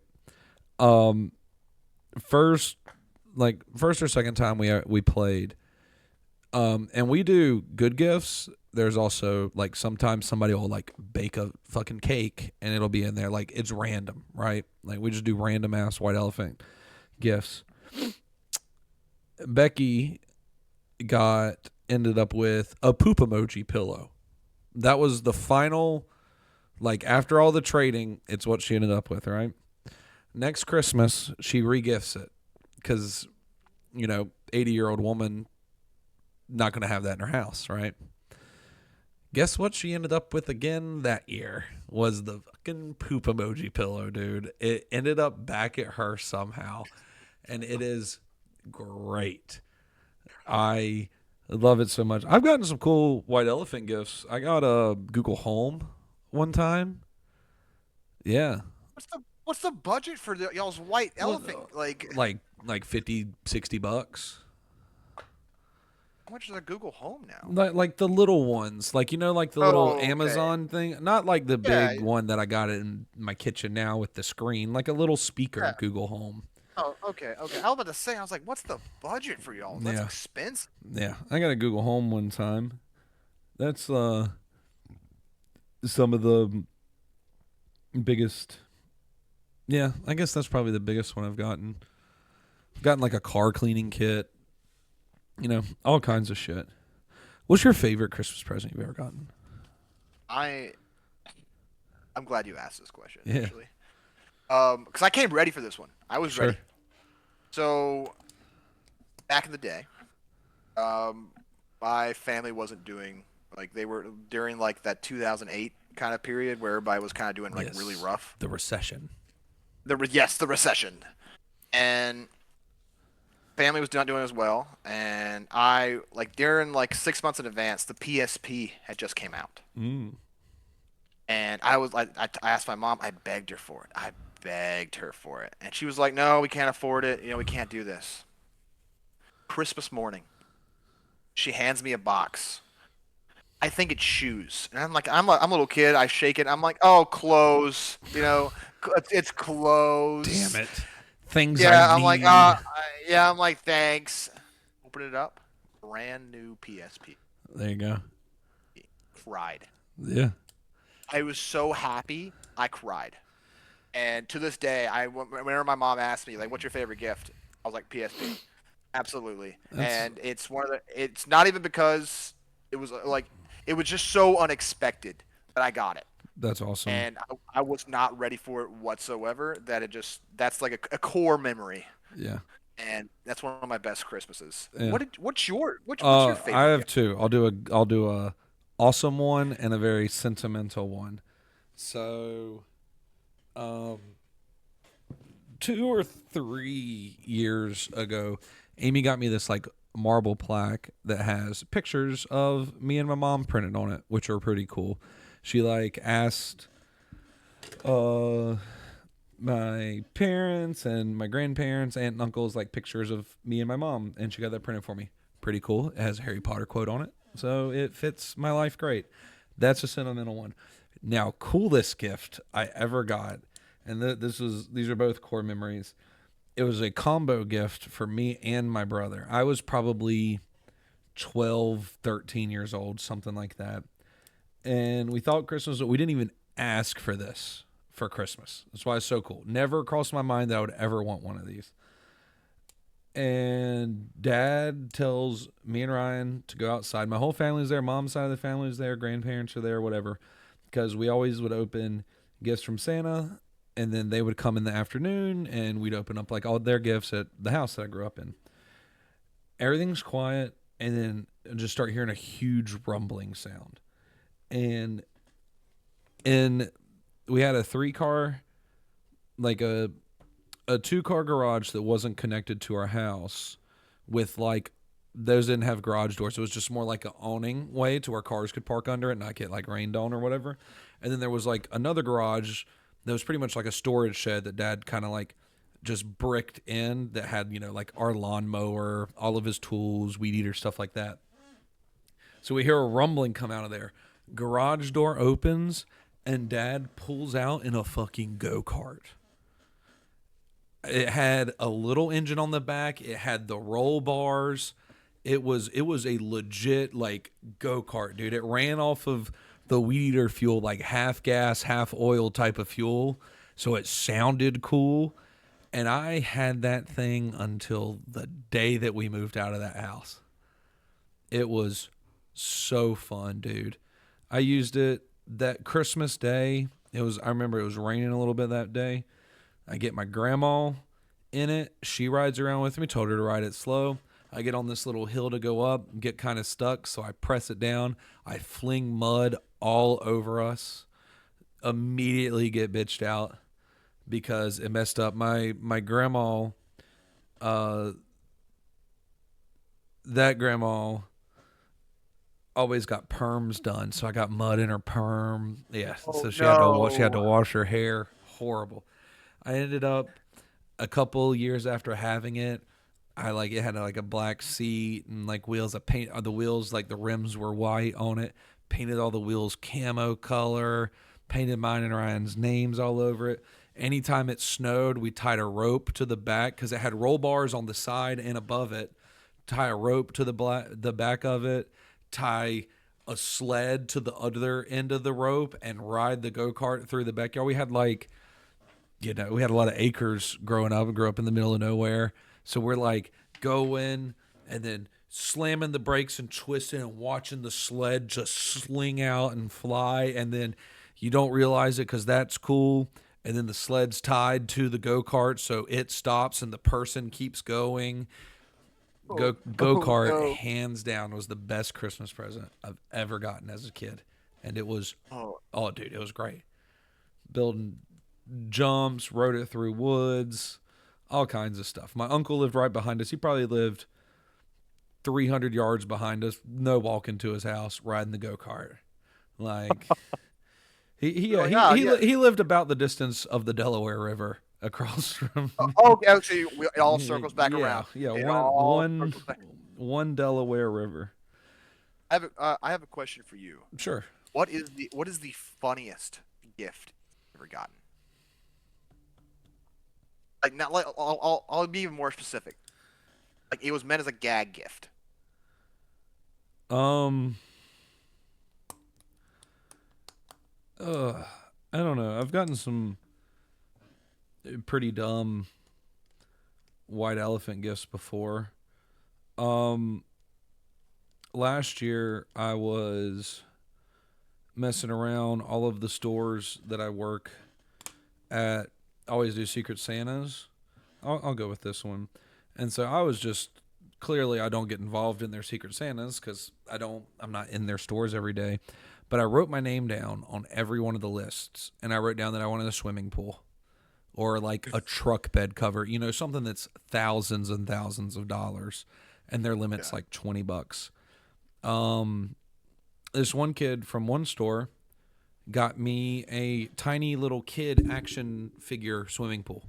First or second time we played, and we do good gifts. There's also like sometimes somebody will like bake a fucking cake and it'll be in there, like it's random, right? Like we just do random ass white elephant gifts. Becky ended up with a poop emoji pillow. That was the final, like after all the trading, it's what she ended up with, right? Next Christmas, she regifts it because 80-year-old woman not going to have that in her house, right? Guess what she ended up with again that year was the fucking poop emoji pillow, dude. It ended up back at her somehow, and it is great. I love it so much. I've gotten some cool white elephant gifts. I got a Google Home one time. Yeah. What's the budget for y'all's white What elephant? Like, like 50, $60. how much is a Google Home now? Like the little ones, like like the little Oh, okay. Amazon thing, not like the Yeah, big one that I got in my kitchen now with the screen, like a little speaker yeah. Google Home. Oh, okay, okay. I was about to say, I was like, what's the budget for y'all? That's Yeah, expensive. yeah. I got a Google Home one time. That's some of the biggest. Yeah, I guess that's probably the biggest one I've gotten. I've gotten like a car cleaning kit, all kinds of shit. What's your favorite Christmas present you've ever gotten? I I'm glad you asked this question Yeah, actually. Because I came ready for this one. I was sure. ready. So back in the day, um, my family wasn't doing like they were during like that 2008 kind of period where everybody was kind of doing like really Yes, rough. the recession. Yes, the recession, and family was not doing as well. And I like during like 6 months in advance, the PSP had just came out, Mm, and I asked my mom, I begged her for it. I begged her for it, and she was like, "No, we can't afford it. We can't do this." Christmas morning, she hands me a box. I think it's shoes, and I'm a little kid. I shake it. I'm like, "Oh, clothes. It's damn clothes." it. Things I Yeah, I'm like, need. yeah, I'm like, thanks. Open it up. Brand new PSP. There you go. Cried. Yeah. I was so happy. I cried. And to this day, whenever my mom asked me like, "What's your favorite gift?" I was like, "PSP." Absolutely. That's And it's one of the. It's not even because it was like it was just so unexpected that I got it, that's awesome. and I was not ready for it whatsoever. That's like a core memory, Yeah. and that's one of my best Christmases. Yeah. What's your I favorite have gift? two. I'll do a awesome one and a very sentimental one. So, um 2 or 3 years ago, Amy got me this like marble plaque that has pictures of me and my mom printed on it, which are pretty cool. She like asked uh my parents and my grandparents, aunt and uncles, like pictures of me and my mom, and she got that printed for me. Pretty cool. It has a Harry Potter quote on it, so it fits my life great. That's a sentimental one. Now, coolest gift I ever got, and these are both core memories. It was a combo gift for me and my brother. I was probably 12, 13 years old, something like that. And we thought Christmas, we didn't even ask for this for Christmas. That's why it's so cool. Never crossed my mind that I would ever want one of these. And dad tells me and Ryan to go outside. My whole family's there. Mom's side of the family's there. Grandparents are there, whatever. Because we always would open gifts from Santa, and then they would come in the afternoon, and we'd open up like all their gifts at the house that I grew up in. Everything's quiet, and then I just start hearing a huge rumbling sound. And we had a 3 car, like a 2 car garage that wasn't connected to our house, with like those didn't have garage doors. It was just more like an awning way to where cars could park under it and not get like rained on or whatever. And then there was like another garage that was pretty much like a storage shed that dad kind of like just bricked in, that had like our lawnmower, all of his tools, weed eater, stuff like that. So we hear a rumbling come out of there. Garage door opens, and dad pulls out in a fucking go-kart. It had a little engine on the back. It had the roll bars. It was a legit like go-kart, dude. It ran off of the weed eater fuel, like half gas, half oil type of fuel. So it sounded cool. And I had that thing until the day that we moved out of that house. It was so fun, dude. I used it that Christmas day. I remember it was raining a little bit that day. I get my grandma in it. She rides around with me. Told her to ride it slow. I get on this little hill to go up, get kind of stuck, so I press it down. I fling mud all over us. Immediately get bitched out because it messed up. My grandma, uh, that grandma always got perms done, so I got mud in her perm. Yeah, Oh so she had to no. wash her hair. Horrible. I ended up a couple years after having it. I like it had like a black seat and like wheels. I paint the wheels like the rims were white on it. Painted all the wheels camo color. Painted mine and Ryan's names all over it. Anytime it snowed, we tied a rope to the back because it had roll bars on the side and above it. Tie a rope to the back of it. Tie a sled to the other end of the rope and ride the go kart through the backyard. We had we had a lot of acres growing up. I grew up in the middle of nowhere. So we're like going and then slamming the brakes and twisting and watching the sled just sling out and fly. And then you don't realize it because that's cool. And then the sled's tied to the go kart. So it stops and the person keeps going. Oh, Go oh kart, no. hands down, was the best Christmas present I've ever gotten as a kid. And it was, Oh, oh, dude, it was great. Building jumps, rode it through woods, all kinds of stuff. My uncle lived right behind us. He probably lived 300 yards behind us. No walking to his house, riding the go kart. Like you're like, ah, yeah. he lived about the distance of the Delaware River across from. Oh, okay, so it all circles back Yeah, around. yeah. It all circles back. One Delaware River. I have a question for you. Sure. What is the funniest gift you've ever gotten? Like not like I'll be even more specific. Like it was meant as a gag gift. Um. Uh. I don't know. I've gotten some pretty dumb white elephant gifts before. Um. Last year I was messing around. All of the stores that I work at always do Secret Santas. I'll go with this one. And so I was just clearly I don't get involved in their Secret Santas because I'm not in their stores every day. But I wrote my name down on every one of the lists, and I wrote down that I wanted a swimming pool or like a truck bed cover. Something that's thousands and thousands of dollars, and their limit's Yeah. like $20. Um, this one kid from one store got me a tiny little kid action figure swimming pool.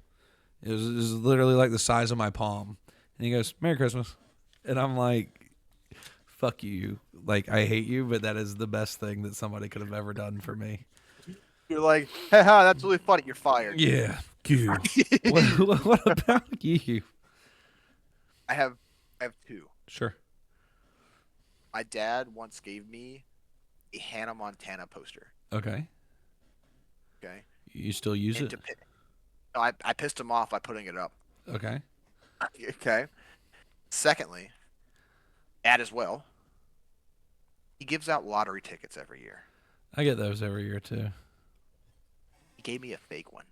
It was literally like the size of my palm. And he goes, "Merry Christmas." And I'm like, "Fuck you. Like, I hate you, but that is the best thing that somebody could have ever done for me." You're like, haha, that's really funny. You're fired. Yeah, you. What about you? I have two. Sure. My dad once gave me a Hannah Montana poster. Okay. Okay. You still use And it? no, I pissed him off by putting it up. Okay. Okay. Secondly, Dad as well. He gives out lottery tickets every year. I get those every year too. He gave me a fake one.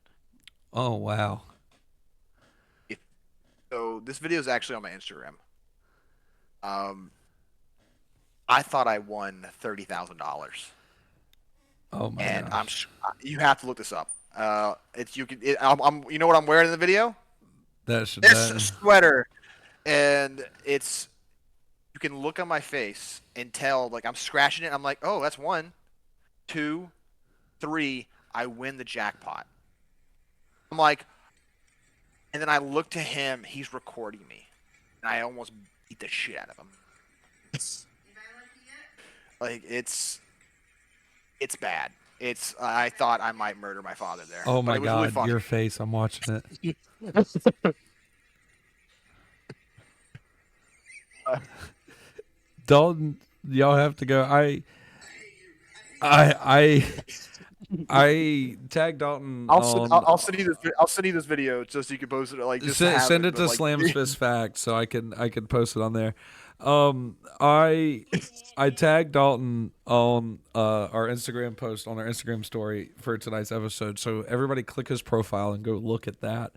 Oh, wow. If, so this video is actually on my Instagram. I thought I won $30,000, Oh my and gosh. you have to look this up. It's you can. You know what I'm wearing in the video? That's This that. sweater, and you can look on my face and tell like I'm scratching it. I'm like, oh, that's 1, 2, 3. I win the jackpot. I'm like, and then I look to him. He's recording me, and I almost beat the shit out of him. Like it's bad. I thought I might murder my father there, Oh but my it was really God, funny. your face. I'm watching it. Dalton, y'all have to go. I I tagged Dalton I'll send, on. I'll send you this. I'll send you this video just so you can post it, like just to have Send it. it But to like, Slam's Fist Facts so I can post it on there. I tagged Dalton on our Instagram post on our Instagram story for tonight's episode. So everybody click his profile and go look at that.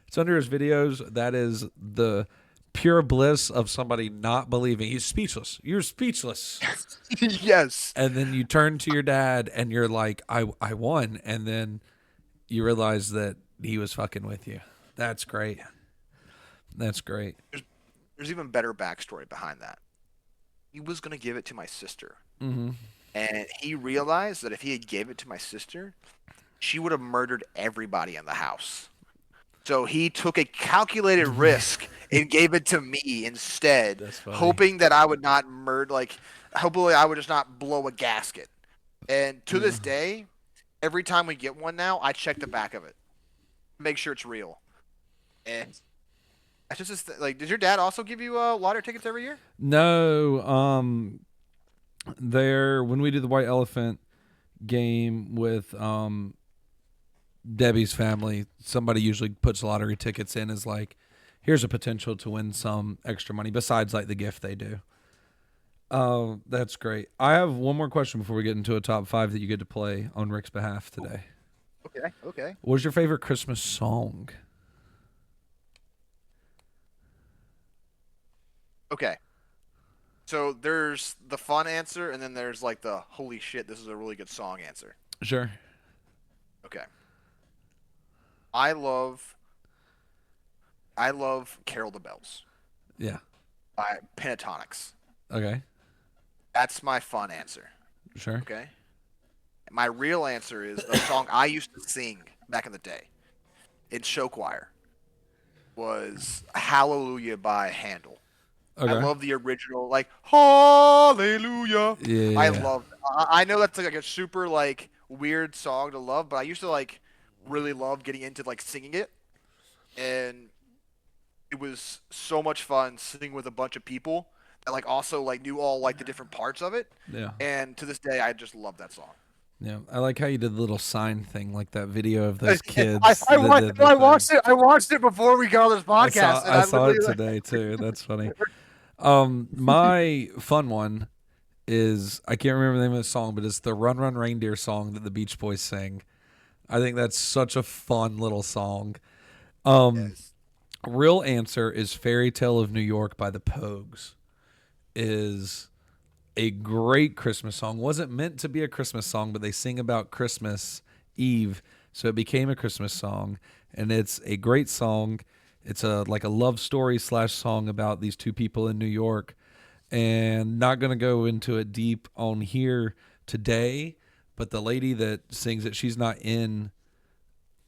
It's under his videos. That is the pure bliss of somebody not believing. He's speechless. You're speechless. yes, And then you turn to your dad and you're like, I won. And then you realize that he was fucking with you. That's great. That's great. there's even better backstory behind that. He was gonna give it to my sister, Mm-hmm. and he realized that if he had gave it to my sister, she would have murdered everybody in the house. So he took a calculated risk and gave it to me instead, That's funny. hoping that I would not murder, like, hopefully I would just not blow a gasket. And to Yeah. this day, every time we get one now, I check the back of it, make sure it's real. And that's just like, did your dad also give you lottery tickets every year? No, there when we do the White Elephant game with Debbie's family, somebody usually puts lottery tickets in as like, here's a potential to win some extra money besides like the gift they do. Oh, that's great. I have one more question before we get into a top five that you get to play on Rick's behalf today. Okay, okay, What was your favorite Christmas song? okay. So there's the fun answer, and then there's like the holy shit, this is a really good song answer. Sure. Okay. I love I love Carol the Bells Yeah. by Pentatonics. Okay. That's my fun answer. Sure. Okay. My real answer is the song I used to sing back in the day in show choir was Hallelujah by Handel. I Okay. love the original, like Hallelujah. Yeah. I Yeah. Yeah. love. I know that's like a super like weird song to love, but I used to like really love getting into like singing it, and it was so much fun singing with a bunch of people that like also like knew all like the different parts of it. Yeah. And to this day, I just love that song. Yeah, I like how you did the little sign thing, like that video of those kids I, that did the I thing. watched it. I watched it before we got on this podcast, and I I saw literally it like, today too. That's funny. My fun one is I can't remember the name of the song, but it's the "Run Run Reindeer" song that the Beach Boys sing. I think that's such a fun little song. Um, yes. Real answer is "Fairy Tale of New York" by the Pogues. Is a great Christmas song. Wasn't meant to be a Christmas song, but they sing about Christmas Eve, so it became a Christmas song, and it's a great song. It's a like a love story slash song about these two people in New York, and not gonna go into it deep on here today. But the lady that sings it, she's not in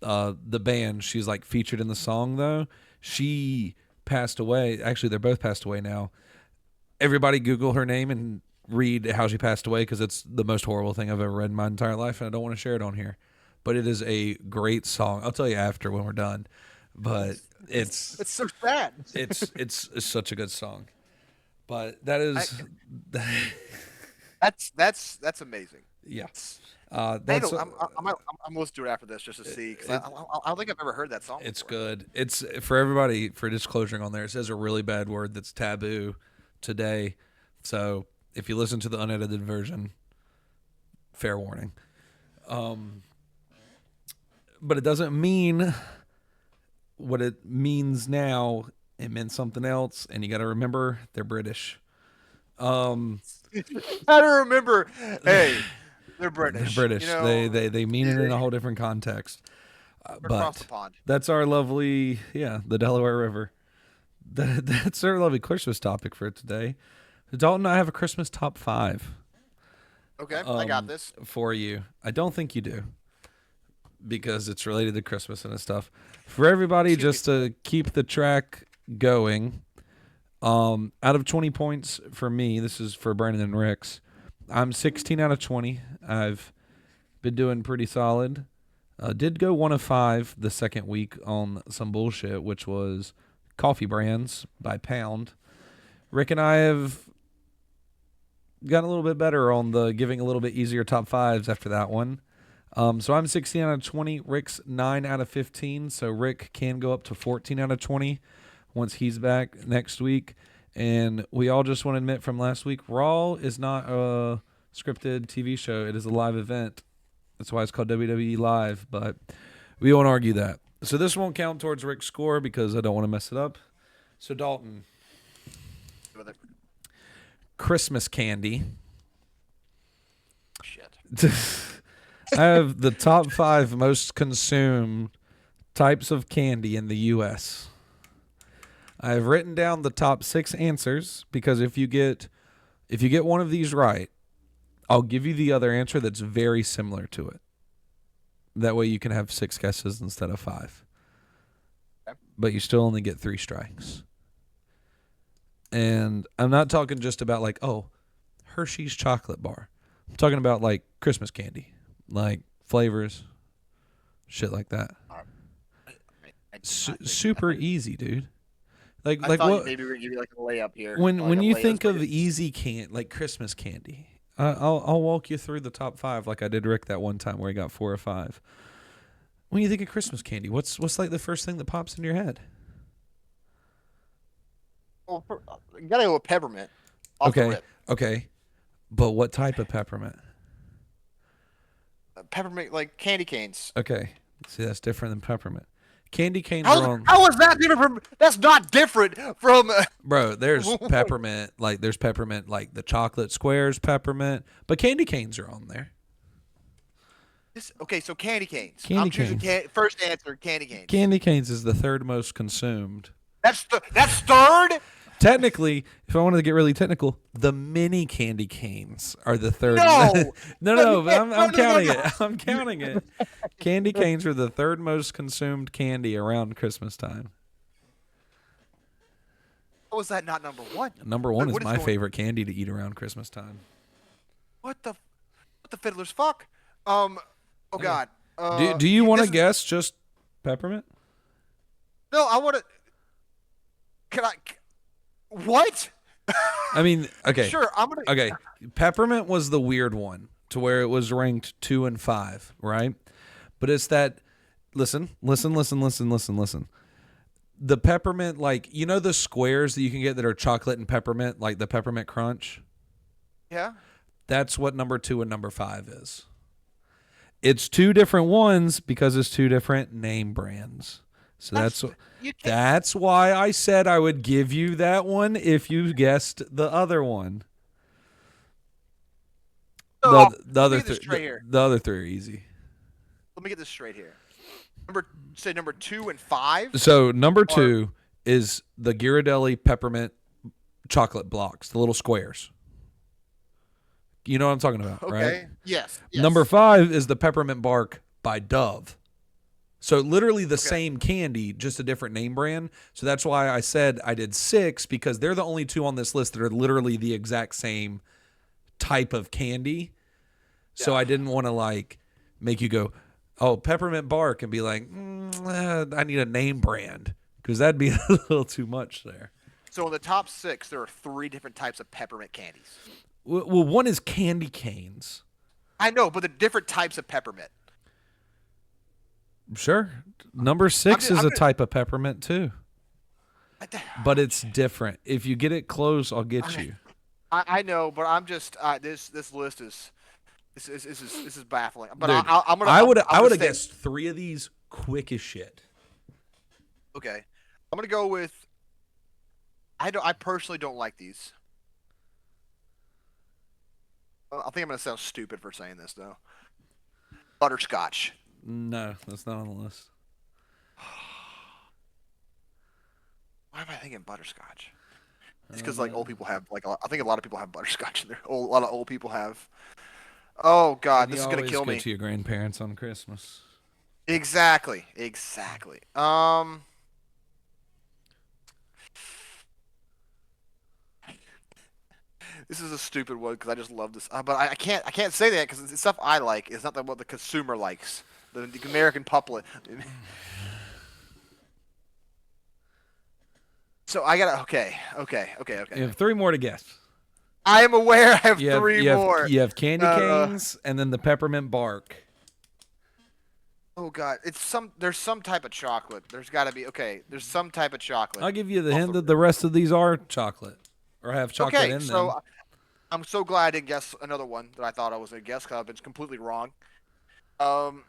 the band. She's like featured in the song though. She passed away. Actually, they're both passed away now. Everybody Google her name and read how she passed away because it's the most horrible thing I've ever read in my entire life, and I don't want to share it on here. But it is a great song. I'll tell you after when we're done. But it's It's so sad. it's such a good song. But that I, is, that's amazing. yeah. I That's don't. I'm gonna do it after this just to see because I don't think I've ever heard that song it's before. good. It's for everybody for disclosure on there. It says a really bad word that's taboo today. So if you listen to the unedited version, fair warning. But it doesn't mean what it means now. It meant something else, and you got to remember they're British. Um, I don't remember. Hey, they're they're British. British. You know, They mean it in a whole different context. they're across the But pond. that's our lovely, yeah, the Delaware River. That's our lovely Christmas topic for today. Dalton and I have a Christmas top five Okay, I got this. for you. I don't think you do because it's related to Christmas and stuff. For everybody, Excuse me. just to keep the track going, out of 20 points for me, this is for Brandon and Rick's, I'm 16 out of 20. I've been doing pretty solid. Did go 1 of 5 the second week on some bullshit, which was Coffee Brands by Pound. Rick and I have gotten a little bit better on the giving a little bit easier top fives after that one. So I'm 16 out of 20. Rick's 9 out of 15. So Rick can go up to 14 out of 20 once he's back next week. And we all just want to admit from last week, Raw is not a scripted TV show. It is a live event. That's why it's called WWE Live. But we won't argue that. So this won't count towards Rick's score because I don't want to mess it up. So Dalton, Christmas candy. Shit. I have the top 5 most consumed types of candy in the U.S. I have written down the top 6 answers because if you get one of these right, I'll give you the other answer that's very similar to it. That way you can have 6 guesses instead of 5. Okay. But you still only get 3 strikes. And I'm not talking just about like, oh, Hershey's chocolate bar. I'm talking about like Christmas candy, like flavors, shit like that. Super easy, dude. Like I thought what? maybe we were gonna give you like a layup here. When you think of easy like Christmas candy, I'll walk you through the top 5 like I did Rick that one time where he got 4 or 5. When you think of Christmas candy, what's like the first thing that pops in your head? Well, you gotta go with peppermint. Off the rip. Okay. But what type of peppermint? Peppermint, like candy canes. Okay. See, that's different than peppermint. Candy canes How, are on. how is that different from? That's not different from. Bro, there's peppermint. Like there's peppermint, like the chocolate squares peppermint. But candy canes are on there. Okay, so candy canes. Candy I'm choosing canes. first answer. Candy canes. Candy canes is the 3rd most consumed. That's third. Technically, if I wanted to get really technical, the mini candy canes are the 3rd. No, no, but I'm no, counting no. it. I'm counting it. Candy canes are the 3rd most consumed candy around Christmas time. How is that not number 1? Number 1 What is my favorite candy to eat around Christmas time. What the fiddler's fuck? Oh God. Do you want to guess just peppermint? No, I want to. Can I? What? I mean, okay. Sure, I'm gonna. Okay, peppermint was the weird one to where it was ranked 2 and 5, right? But it's that. Listen. The peppermint, like you know, the squares that you can get that are chocolate and peppermint, like the peppermint crunch. Yeah. That's what number 2 and number 5 is. It's 2 different ones because it's 2 different name brands. So that's why I said I would give you that one if you guessed the other one. So, The other the other 3 are easy. Let me get this straight here. Number 2 and 5. So number 2 is the Ghirardelli peppermint chocolate blocks, the little squares. You know what I'm talking about, right? Okay. Yes. Number 5 is the peppermint bark by Dove. So literally the same candy, just a different name brand. So that's why I said I did 6 because they're the only 2 on this list that are literally the exact same type of candy. So I didn't want to like make you go, oh, peppermint bark and be like, I need a name brand because that'd be a little too much there. So in the top 6, there are 3 different types of peppermint candies. Well, one is candy canes. I know, but the different types of peppermint. Sure. Number 6 is a type of peppermint too. But it's different. If you get it close, I'll get you. I know, but I'm just this list is this is baffling. But Dude, I would have guessed 3 of these quick as shit. Okay, I'm gonna go with. I personally don't like these. I think I'm gonna sound stupid for saying this though. Butterscotch. No, that's not on the list. Why am I thinking butterscotch? It's because like old people have I think a lot of people have butterscotch in there. A lot of old people have. Oh God, this is gonna kill me. Go to your grandparents on Christmas. Exactly. This is a stupid one because I just love this. But I can't say that because it's stuff I like. It's not what the consumer likes. The American public. So I gotta. Okay. You have 3 more to guess. I am aware I have 3 more. You have candy canes and then the peppermint bark. Oh God, there's some type of chocolate. There's got to be okay. There's some type of chocolate I'll give you the off hint the that the rip. rest of these are chocolate or have chocolate Okay, in so them. I'm so glad I didn't guess another one that I thought I was gonna guess. 'Cause I've been completely wrong. Um,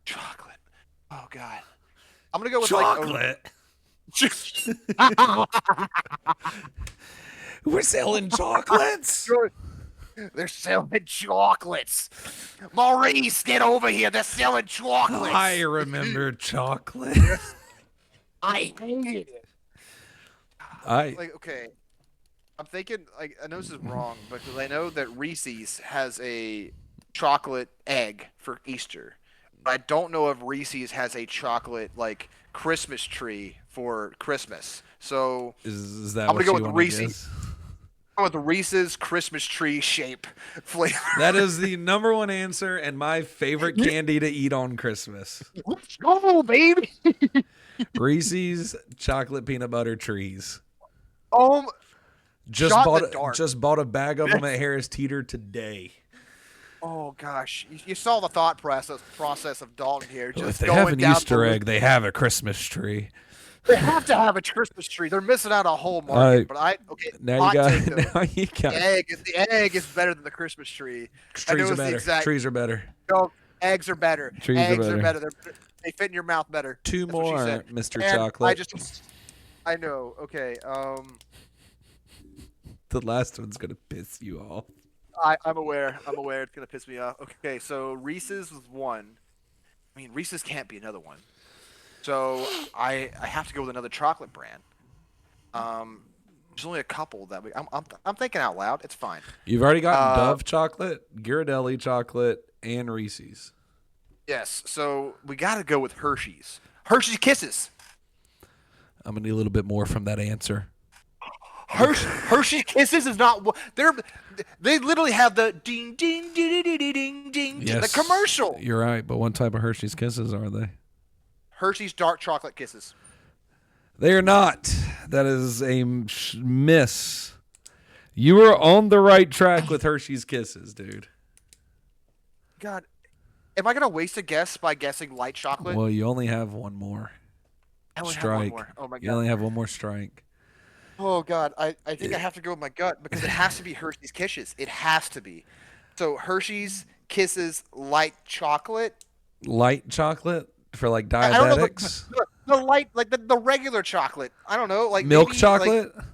chocolate. Oh God, I'm gonna go with like a. Chocolate. We're selling chocolates. They're selling chocolates. Maurice, get over here. They're selling I chocolates. remember chocolate. I hated it. I Like, okay, I'm thinking, like, I know this is wrong, because I know that Reese's has a chocolate egg for Easter. But I don't know if Reese's has a chocolate, like, Christmas tree for Christmas. So is that I'm going what to go you with want to Reese's. guess? With Reese's Christmas tree shape flavor. That is the number one answer and my favorite candy to eat on Christmas. Let's go, baby. Reese's chocolate peanut butter trees. Um, Just shot in bought the dark. just bought a bag of them at Harris Teeter today. Oh gosh, you saw the thought process of Dalton here, Well, if just they have going an down the Easter list. egg, they have a Christmas tree. They have to have a Christmas tree. They're missing out on a whole market. But okay, Now you hot got take though. now you got The egg is better than the Christmas tree. I trees know are it's the better. exact. Trees are better. No, eggs are better. Trees are Eggs are better. better. They fit in your mouth better. Two That's what she said. more, Mr. And I Chocolate. just, I know. Okay. The last one's gonna piss you off. I'm aware. I'm aware. It's gonna piss me off. Okay, so Reese's was one. I mean, Reese's can't be another one. So I have to go with another chocolate brand. There's only a couple that I'm thinking out loud. It's fine. You've already gotten Uh, Dove chocolate, Ghirardelli chocolate, and Reese's. yes. So we got to go with Hershey's. Hershey's Kisses. I'm gonna need a little bit more from that answer. Hershey's Kisses is not. They literally have the ding ding ding ding ding ding ding. Yes, The commercial. You're right, but what type of Hershey's Kisses are they? Hershey's dark chocolate kisses. They are not. That is a miss. You were on the right track with Hershey's Kisses, dude. God, am I gonna waste a guess by guessing light chocolate? Well, you only have one more I only have one strike. more. Oh my You God. only have one more strike. Oh God, I think I have to go with my gut because it has to be Hershey's Kisses. It has to be. So Hershey's Kisses light chocolate. Light chocolate for like I don't know diabetics. the light like the regular chocolate. I don't know, like Milk maybe, chocolate. Like,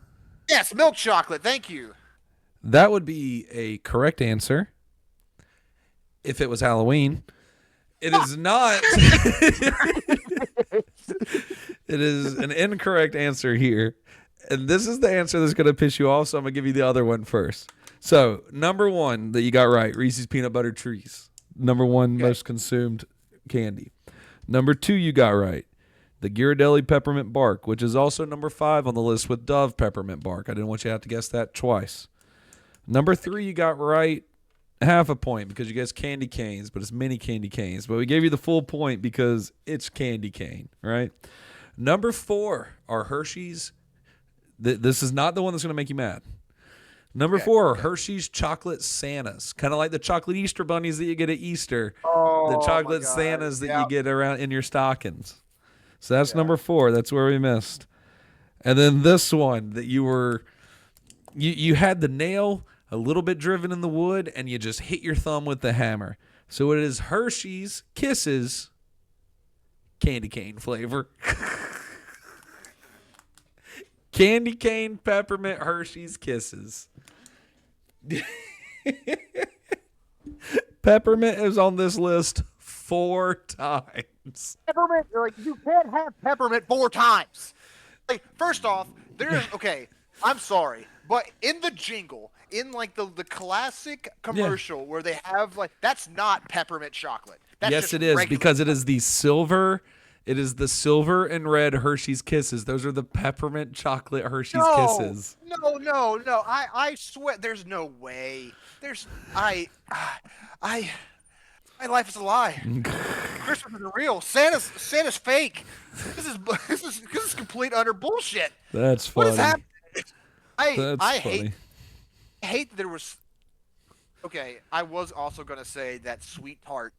yes, milk chocolate. Thank you. That would be a correct answer if it was Halloween. It is not. It is an incorrect answer here. And this is the answer that's going to piss you off, so I'm going to give you the other one first. So, number one that you got right, Reese's Peanut Butter Trees. Number one most consumed candy. Number two you got right, the Ghirardelli Peppermint Bark, which is also number 5 on the list with Dove Peppermint Bark. I didn't want you to have to guess that twice. Number 3 you got right, half a point because you guessed candy canes, but it's mini candy canes. But we gave you the full point because it's candy cane, right? Number 4 are Hershey's. This is not the one that's going to make you mad. Number 4 are Hershey's Chocolate Santas, kind of like the chocolate Easter bunnies that you get at Easter. Oh, The my chocolate God. Santas that Yeah. you get around in your stockings. So that's number 4. That's where we missed. And then this one that you had the nail a little bit driven in the wood and you just hit your thumb with the hammer. So it is Hershey's Kisses candy cane flavor. Candy cane peppermint Hershey's Kisses. Peppermint is on this list 4 times. Peppermint, like you can't have peppermint 4 times. Like first off, there's okay. I'm sorry, but in the jingle, in like the classic commercial where they have like that's not peppermint chocolate. That's Yes, just it is regular because it is the silver. It is the silver and red Hershey's Kisses. Those are the peppermint chocolate Hershey's Kisses. No. I swear, there's no way. My life is a lie. Christmas isn't real. Santa's fake. This is complete utter bullshit. That's What funny. is happening? That's I funny. hate that there was. Okay, I was also gonna say that sweet tart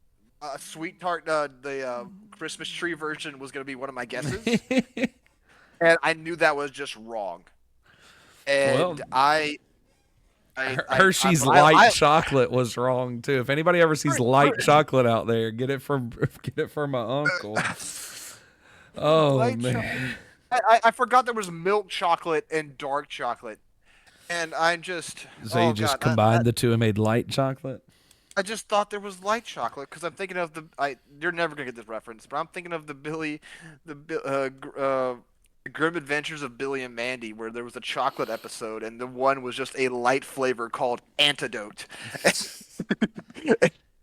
Sweet tart, the Christmas tree version was gonna be one of my guesses, and I knew that was just wrong. Well, And Hershey's but light chocolate was wrong too. If anybody ever sees light chocolate out there, get it from get it from my uncle. Oh light chocolate. man. I forgot there was milk chocolate and dark chocolate, and So you oh just god, combined the two and made light chocolate? I just thought there was light chocolate because I'm thinking of you're never gonna get this reference, but I'm thinking of the Grim Adventures of Billy and Mandy, where there was a chocolate episode, and the one was just a light flavor called Antidote,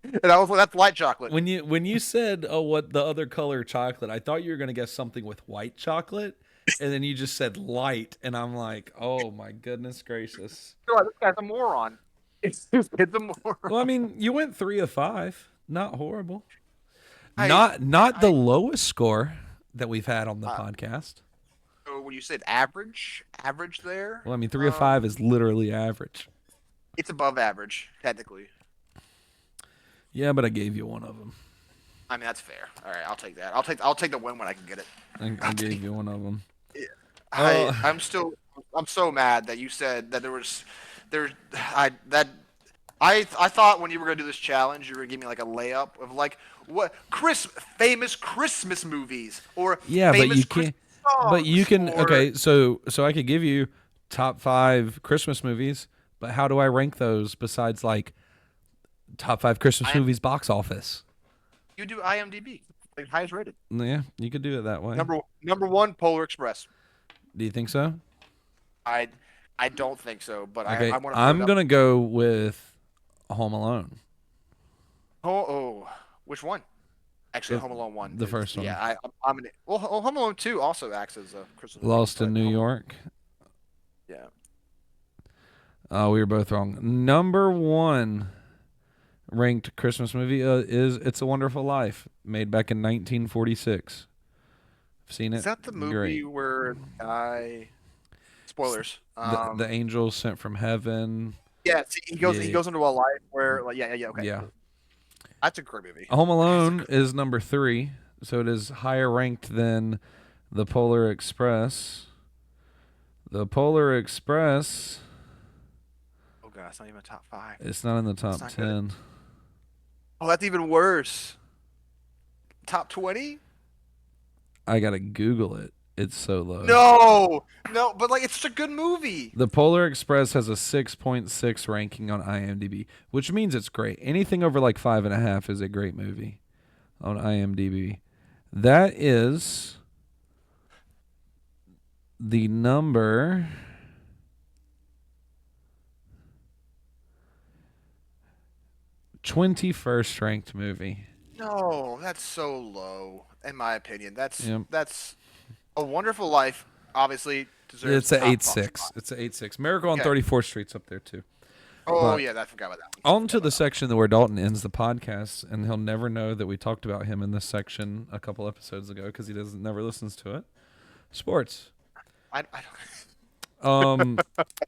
and I was like, that's light chocolate. When you said, "Oh, what the other color chocolate?" I thought you were gonna guess something with white chocolate, and then you just said light, and I'm like, "Oh my goodness gracious!" God, this guy's a moron. It's a Well, I moron. mean, you went 3 of 5. Not horrible. I Not the I lowest score that we've had on the uh, podcast. so when you said average there, Well, I mean, 3 of 5 is literally average. it's above average technically. Yeah, but I gave you one of them. I mean, that's fair. All right, I'll take that. I'll take the win when I can get it. I gave you one of them. I Oh, I'm still I'm so mad that you said that there I that I thought when you were gonna do this challenge you were gonna give me like a layup of like what famous Christmas movies or yeah, but famous you Christmas can't. But you songs can. or Okay, so I could give you top 5 Christmas movies, but how do I rank those besides like top 5 Christmas I movies box office? you do IMDb like highest rated Yeah, you could do it that way. number one Polar Express. Do you think so? I I don't think so, but Okay, I want to put it I'm up. gonna go with Home Alone, Oh, which one? Actually, the Home Alone one the is first one, yeah. I'm an well. Home Alone two also acts as a Christmas movie, Lost in but New Home York. yeah. We were both wrong. Number 1 ranked Christmas movie is It's a Wonderful Life, made back in 1946. I've seen Is it. that the Great. movie where I spoilers? The angels sent from heaven. Yeah, see, he Yeah, goes into a life where like yeah okay, yeah. that's a great movie. Home That's a Alone is number 3, so it is higher ranked than the Polar Express. The Polar Express, oh god, it's not even top five. it's not in the That's top not good. 10. Oh, that's even worse. Top 20? I gotta Google it. It's so low. No, no, but like it's such a good movie. The Polar Express has a 6.6 ranking on IMDb, which means it's great. Anything over like 5.5 is a great movie on IMDb. That is the number 21st ranked movie. No, that's so low, in my opinion. Yep. That's a Wonderful Life. Obviously deserves It's a a top eight five six. spot. It's a 8.6. Miracle on Okay. 34th Street's up there too. Oh But yeah, I forgot about that one. on Forgot to the about that section where Dalton ends the podcast, and he'll never know that we talked about him in this section a couple episodes ago because he doesn't never listens to it. Sports. one. I don't.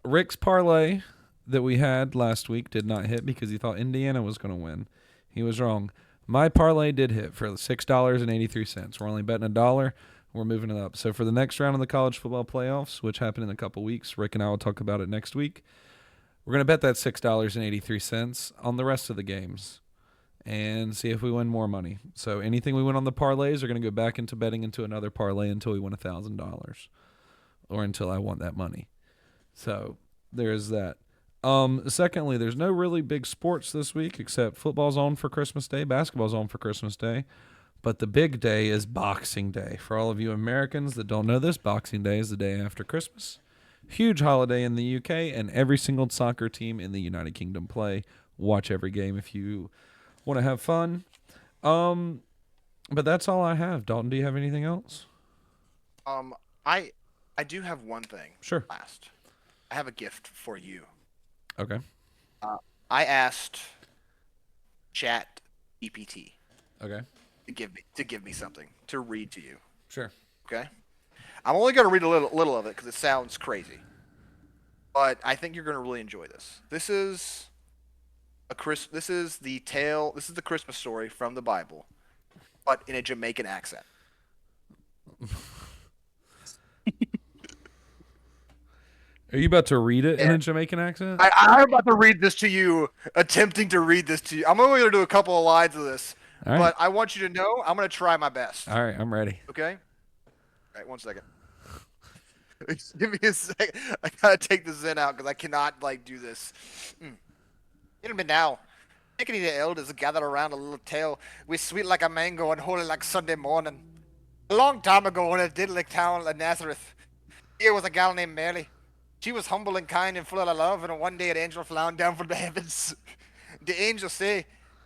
Rick's parlay that we had last week did not hit because he thought Indiana was going to win. He was wrong. My parlay did hit for $6.83. We're only betting $1. We're moving it up. So for the next round of the college football playoffs, which happen in a couple weeks, Rick and I will talk about it next week. We're going to bet that $6.83 on the rest of the games and see if we win more money. So anything we win on the parlays are going to go back into betting into another parlay until we win $1,000 or until I want that money. So there's that. Secondly, there's no really big sports this week except football's on for Christmas Day, basketball's on for Christmas Day, but the big day is Boxing Day. For all of you Americans that don't know this, Boxing Day is the day after Christmas. Huge holiday in the UK, and every single soccer team in the United Kingdom play. Watch every game if you want to have fun. But that's all I have. Dalton, do you have anything else? Um, I I do have one thing Sure. last. I have a gift for you. Okay. I asked Chat GPT Okay. to give me something to read to you. Sure. Okay. I'm only going to read a little of it because it sounds crazy, but I think you're going to really enjoy this. This is This is the tale. This is the Christmas story from the Bible, but in a Jamaican accent. Are you about to read it in Yeah. a Jamaican accent? I'm about to read this to you, attempting to read this to you. I'm only going to do a couple of lines of this, All right. but I want you to know I'm going to try my best. All right. I'm ready. Okay? All right, 1 second. Give me a second. I gotta take the Zen out because I cannot do this. Gentlemen now, Nickety the elders gathered around a little tale. We sweet like a mango and holy like Sunday morning. A long time ago in a diddly town of Nazareth, here was a gal named Mary. She was humble and kind and full of love, and one day an angel flew down from the heavens. The angel say,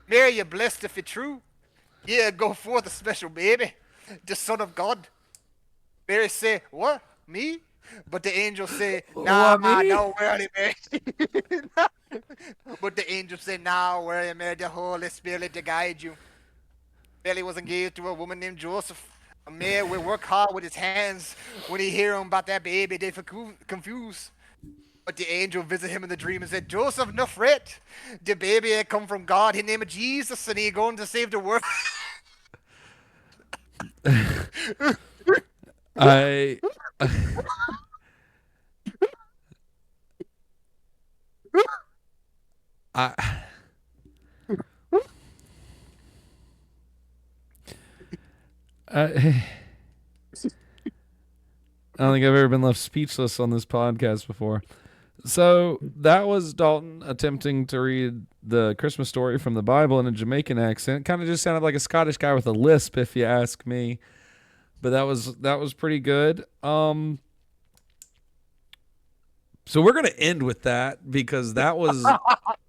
Mary, you're blessed if you're true. Yeah, go forth a special baby, the Son of God. Mary say, what? Me? But the angel say, nah, What, me? no, worry, Mary. But the angel say, nah, worry, Mary, the Holy Spirit to guide you. Mary was engaged to a woman named Joseph. A man will work hard with his hands. When he hear him about that baby, they confused. But the angel visit him in the dream and said, Joseph, no fret. The baby had come from God. His name is Jesus, and he going to save the world. I. I. I don't think I've ever been left speechless on this podcast before. So that was Dalton attempting to read the Christmas story from the Bible in a Jamaican accent. Kind of just sounded like a Scottish guy with a lisp, if you ask me. But that was pretty good. So we're gonna end with that because that was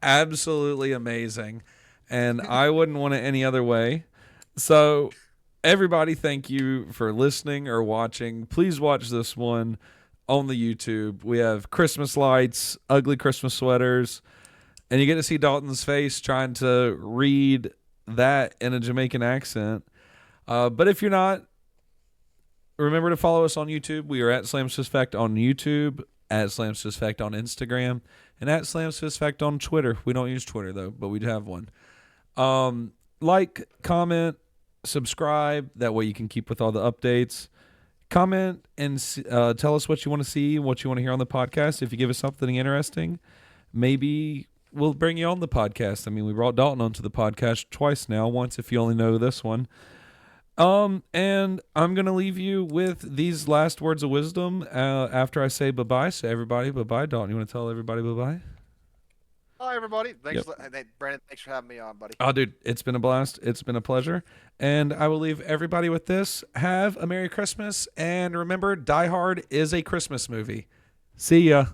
absolutely amazing, and I wouldn't want it any other way. So everybody, thank you for listening or watching. Please watch this one on the YouTube. We have Christmas lights, ugly Christmas sweaters, and you get to see Dalton's face trying to read that in a Jamaican accent. But if you're not, remember to follow us on YouTube. We are at Slams Fist Fact on YouTube, at Slams Fist Fact on Instagram, and at Slams Fist Fact on Twitter. We don't use Twitter though, but we do have one. Like, comment, subscribe. That way you can keep with all the updates. Comment and tell us what you want to see, what you want to hear on the podcast. If you give us something interesting, maybe we'll bring you on the podcast. I mean, we brought Dalton onto the podcast twice now. Once, if you only know this one. And I'm gonna leave you with these last words of wisdom after I say bye-bye. So everybody, bye-bye. Dalton, you want to tell everybody bye-bye? Hi, everybody. Thanks, Yep. hey, Brandon. Thanks for having me on, buddy. Oh, dude, it's been a blast. It's been a pleasure. And I will leave everybody with this. Have a Merry Christmas. And remember, Die Hard is a Christmas movie. See ya.